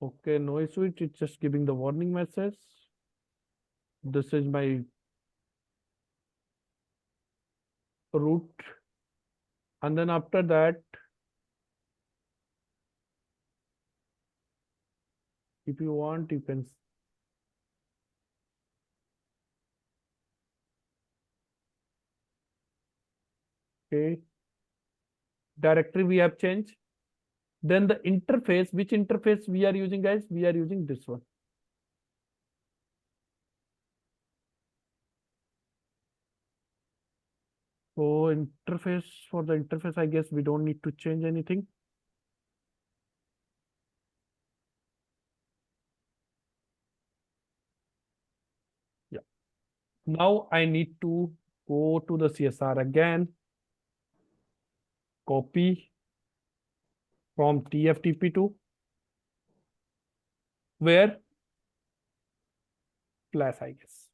Okay, no issue. It's just giving the warning message. This is my root. And then after that, if you want, you can. Okay. Directory we have changed. Then the interface, which interface we are using, guys? We are using this one. So interface, for the interface, I guess we don't need to change anything. Yeah. Now I need to go to the CSR again, copy from TFTP to where? Flash, I guess.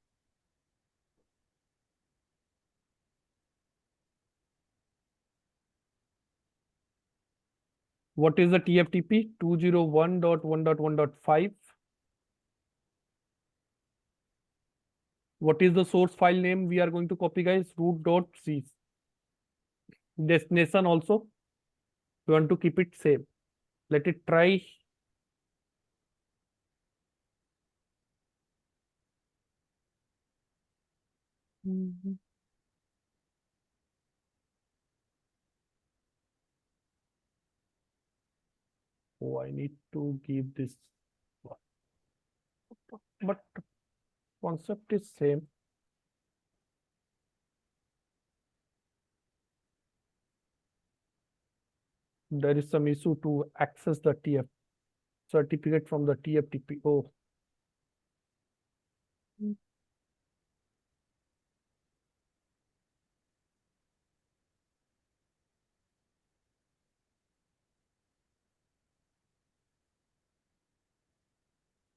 What is the TFTP? 201.1.1.5. What is the source file name we are going to copy, guys? Root.c. Destination also. We want to keep it same. Let it try. Oh, I need to give this one. But concept is same. There is some issue to access the TF certificate from the TFTP. Oh.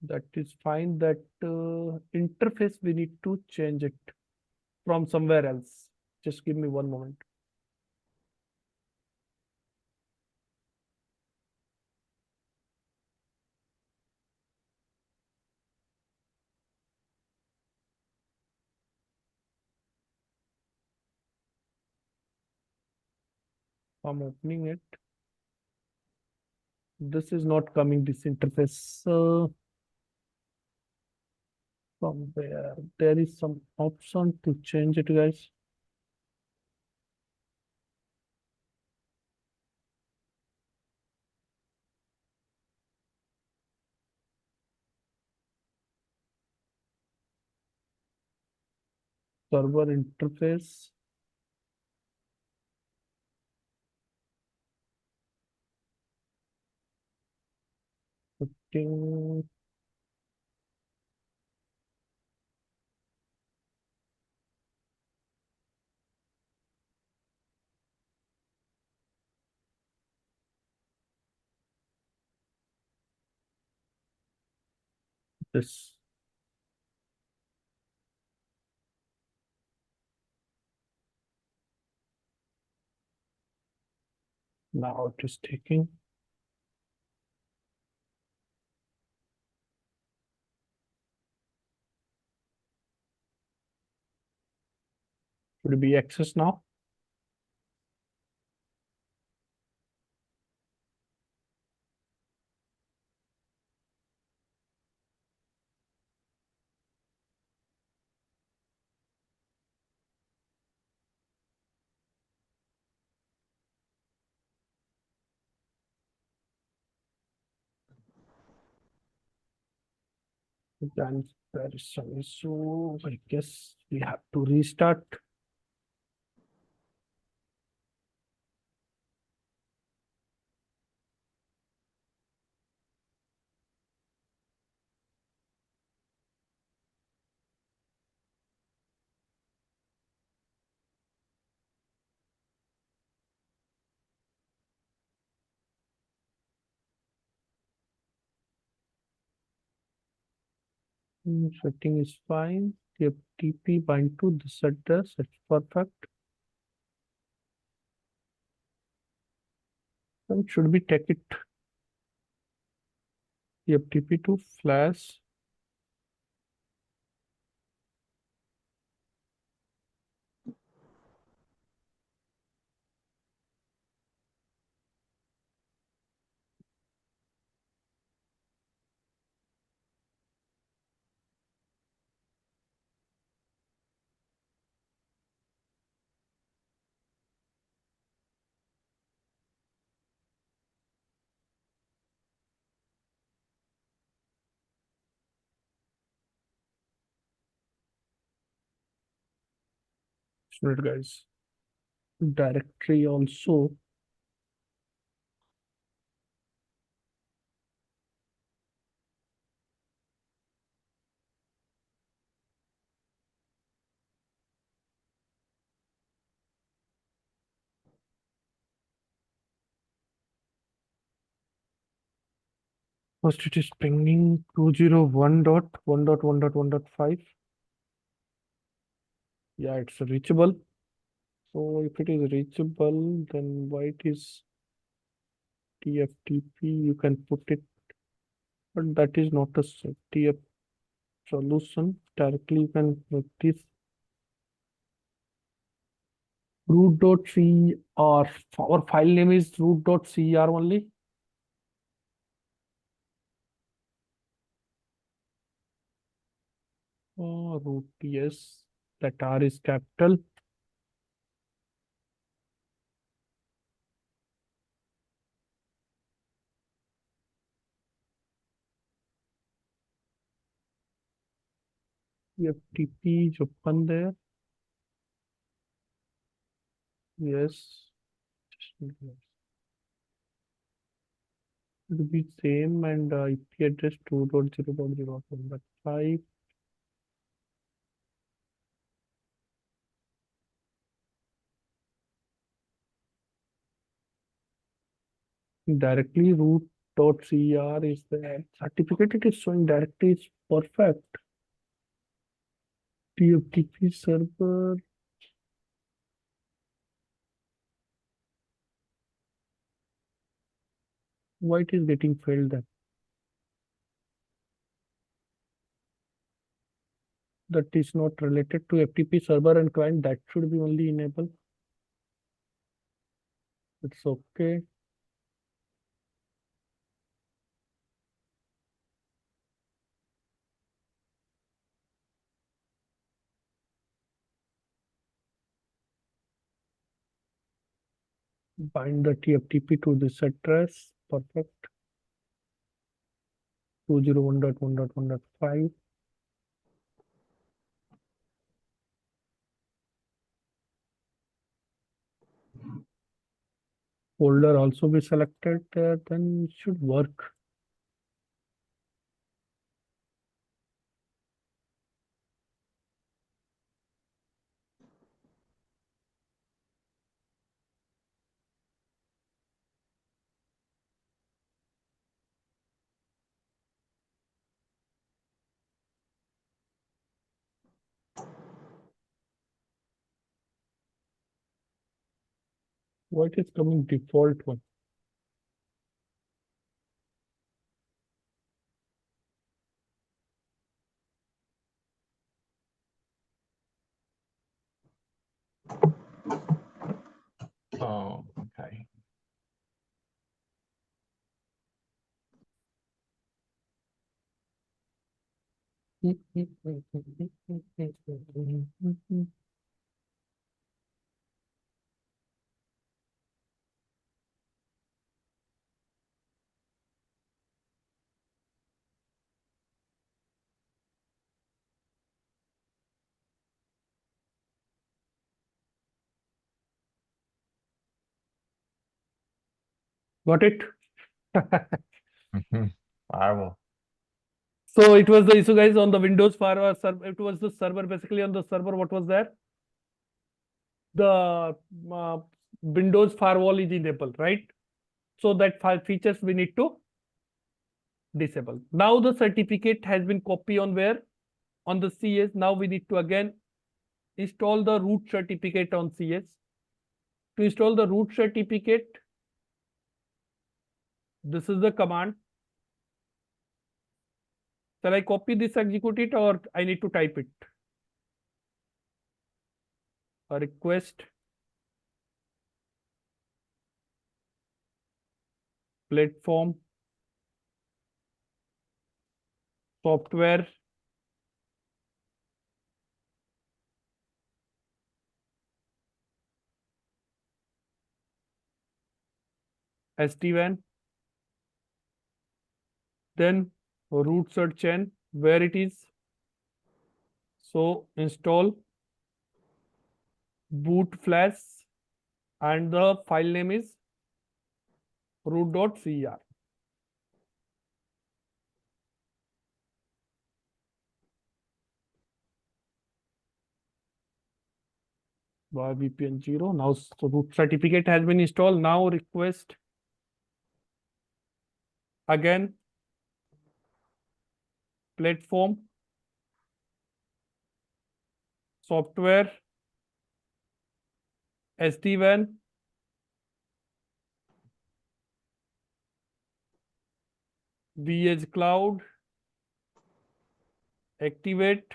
That is fine. That interface we need to change it from somewhere else. Just give me one moment. I'm opening it. This is not coming, this interface. From where there is some option to change it, guys. Server interface. Putting this. Now it is taking. Should it be accessed now? Then there is some issue. I guess we have to restart. Setting is fine. TP bind to this address. It's perfect. And should we take it? TP to flash. Right, guys. Directory also. First, it is pinging 201.1.1.1.5. Yeah, it's reachable. So if it is reachable, then why it is TFTP? You can put it, but that is not a TF solution. Directly, you can make this root.cr. Our file name is root.cr only. Root, yes, that R is capital. TFTP is open there. Yes. It will be same and IP address 2.0.0.5. Directly root.cr is the certificate. It is showing directly is perfect. TFTP server. Why it is getting failed then? That is not related to FTP server and client. That should be only enabled. It's okay. Bind the TFTP to this address. Perfect. 201.1.1.5. Folder also be selected there, then it should work. What is coming default one? Oh, okay. Got it? I will. So it was the issue, guys, on the Windows firewall server. It was the server basically on the server. What was there? The Windows firewall is enabled, right? So that features we need to disable. Now the certificate has been copied on where? on the CS. Now we need to again install the root certificate on CS. To install the root certificate, this is the command. Shall I copy this, execute it, or I need to type it? A request platform software sdwan, then root cert chain where it is. So install boot flash and the file name is root.cer. By VPN 0. Now root certificate has been installed. Now request again platform software sdwan vh cloud activate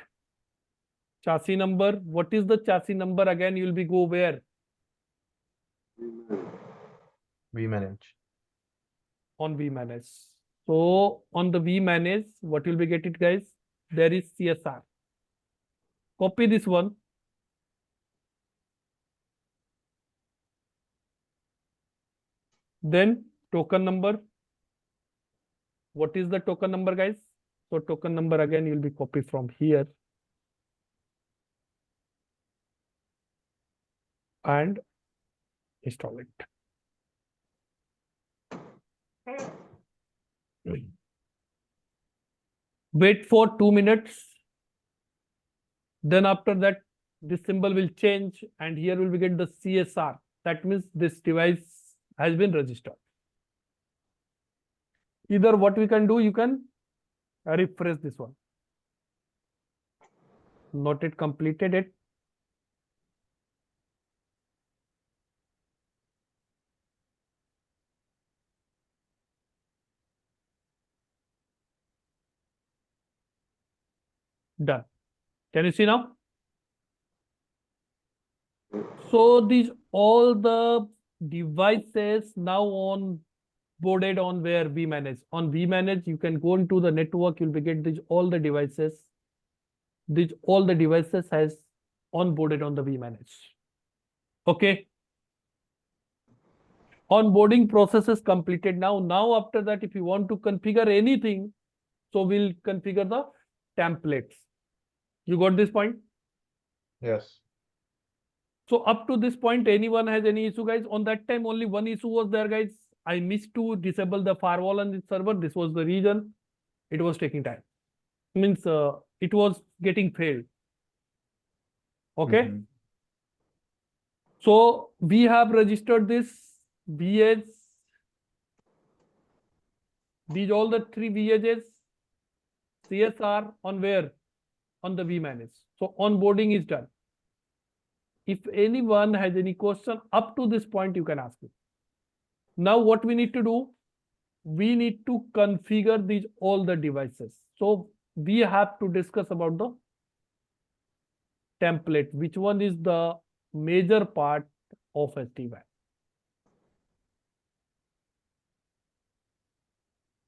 chassis number. What is the chassis number again? You will be go where? vmanage. On vmanage. So on the vmanage, what will be get it, guys? There is CSR. Copy this one. Then token number. What is the token number, guys? So token number again you'll be copy from here and install it. Wait for 2 minutes. Then after that, this symbol will change and here will be get the CSR. That means this device has been registered. Either what we can do, you can refresh this one. Not yet completed it. Done. Can you see now? So these all the devices now on boarded on where vmanage. On vmanage, you can go into the network, you'll be get these all the devices. These all the devices has onboarded on the vmanage. Okay. Onboarding process is completed now. Now after that, if you want to configure anything, so we'll configure the templates. You got this point? Yes. So up to this point, anyone has any issue, guys? On that time, only one issue was there, guys. I missed to disable the firewall on the server. This was the reason. It was taking time. Means it was getting failed. Okay. Mhm. So we have registered this VH. These all the three VHs. CSR on where? On the vmanage. So onboarding is done. If anyone has any question up to this point, you can ask me. Now what we need to do? We need to configure these all the devices. So we have to discuss about the template. Which one is the major part of SD-WAN?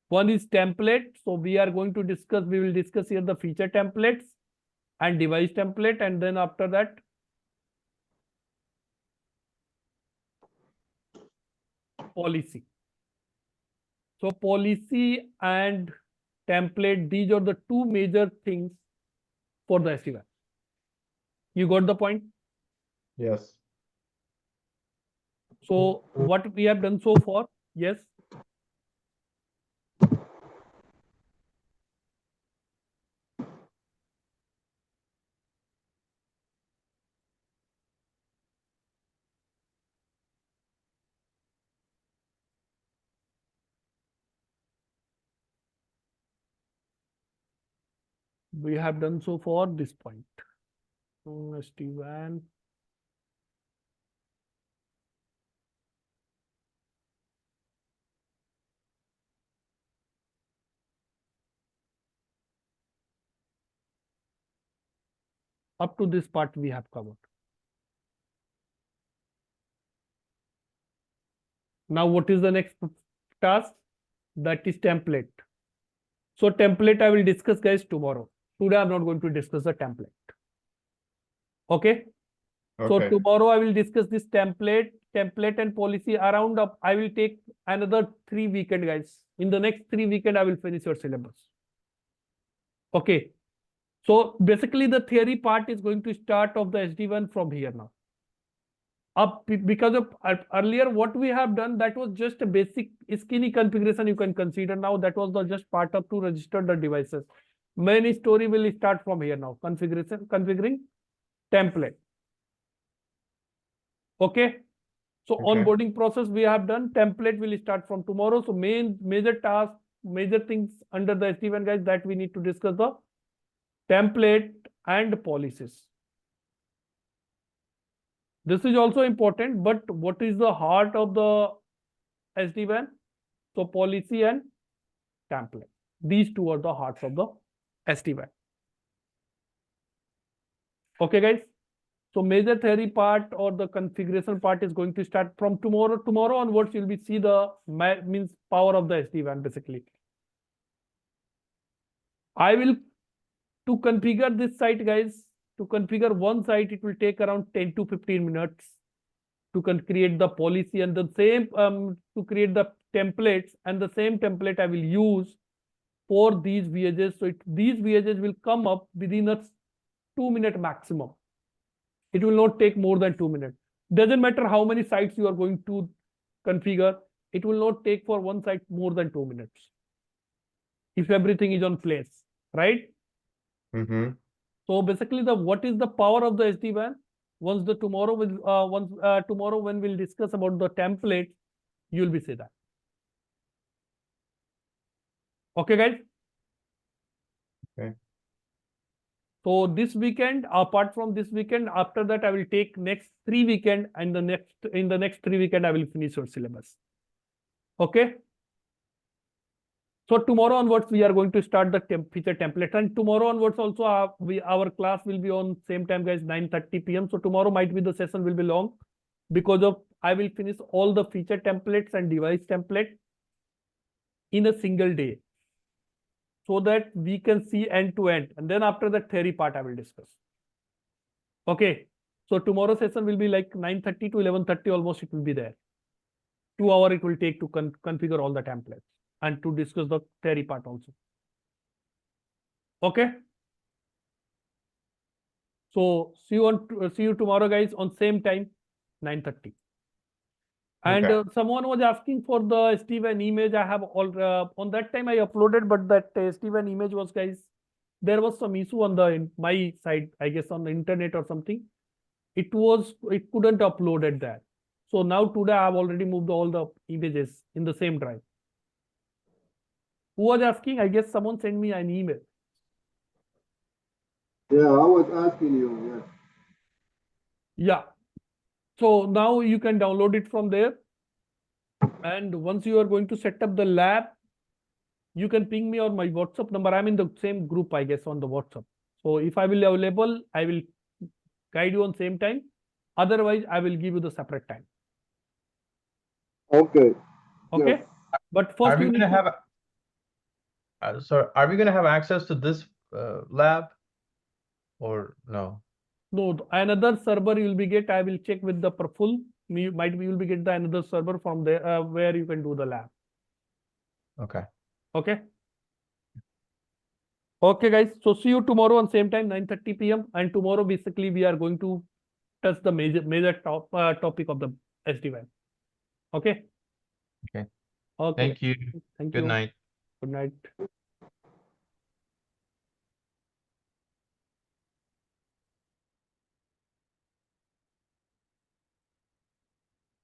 One is template. So we are going to discuss, we will discuss here the feature templates and device template. And then after that, policy. So policy and template, these are the two major things for the SD-WAN. You got the point? Yes. So what we have done so far? Yes. we have done so far this point. sdwan. Up to this part we have covered. Now what is the next task? That is template. So template I will discuss, guys, tomorrow. Today I'm not going to discuss the template. Okay. So Okay. tomorrow I will discuss this template and policy around up. I will take another 3 weekend, guys. In the next 3 weekend, I will finish your syllabus. Okay. So basically the theory part is going to start of the SD1 from here now. Because of earlier what we have done, that was just a basic skinny configuration you can consider now. That was the just part of to register the devices. Main story will start from here now. Configuring template. Okay. So Okay. onboarding process we have done. Template will start from tomorrow. So major task, major things under the SD1, guys, that we need to discuss the template and policies. This is also important, but what is the heart of the SD1? So policy and template. These two are the hearts of the SD1. Okay, guys. So major theory part or the configuration part is going to start from tomorrow. Tomorrow onwards, you'll be see the means power of the SD1 basically. I will to configure this site, guys. To configure one site, it will take around 10 to 15 minutes to create the policy, and the same to create the templates, and the same template I will use for these VHs. So these VHs will come up within a 2-minute maximum. It will not take more than 2 minutes. Doesn't matter how many sites you are going to configure. It will not take for one site more than 2 minutes. If everything is on place, right? Mm-hmm. So basically, what is the power of the SD-WAN? Tomorrow when we'll discuss about the template, you'll be see that. Okay, guys. Okay. So this weekend, apart from this weekend, after that I will take next 3 weekend, and in the next 3 weekend I will finish your syllabus. Okay. So tomorrow onwards we are going to start the feature template, and tomorrow onwards also our class will be on same time, guys, 9:30 p.m. So tomorrow might be the session will be long because of I will finish all the feature templates and device template in a single day, so that we can see end to end, and then after that theory part I will discuss. Okay. So tomorrow session will be like 9:30 to 11:30 almost. It will be there. 2 hours it will take to configure all the templates and to discuss the theory part also. Okay. So see you tomorrow, guys, on same time, 9:30. And Okay. someone was asking for the SD-WAN image. I have all on that time I uploaded, but that SD-WAN image was, guys, there was some issue on my side, I guess on the internet or something. It couldn't upload it there. So now today I have already moved all the images in the same drive. Who was asking? I guess someone sent me an email. Yeah, I was asking you, yes. Yeah. So now you can download it from there. And once you are going to set up the lab, you can ping me on my WhatsApp number. I'm in the same group, I guess, on the WhatsApp. So if I will be available, I will guide you on same time. Otherwise, I will give you the separate time. Okay. Okay. Yes. But Are first we you need gonna to have sorry, are we gonna have access to this lab or no? no, another server you will be get. I will check with the full. You will be get the another server from there where you can do the lab. Okay. Okay. Okay, guys. So see you tomorrow on same time, 9:30 p.m. And tomorrow basically we are going to touch the major topic of the SD-WAN. Okay. Okay. Okay. Thank you. Thank Good you. night. Good night.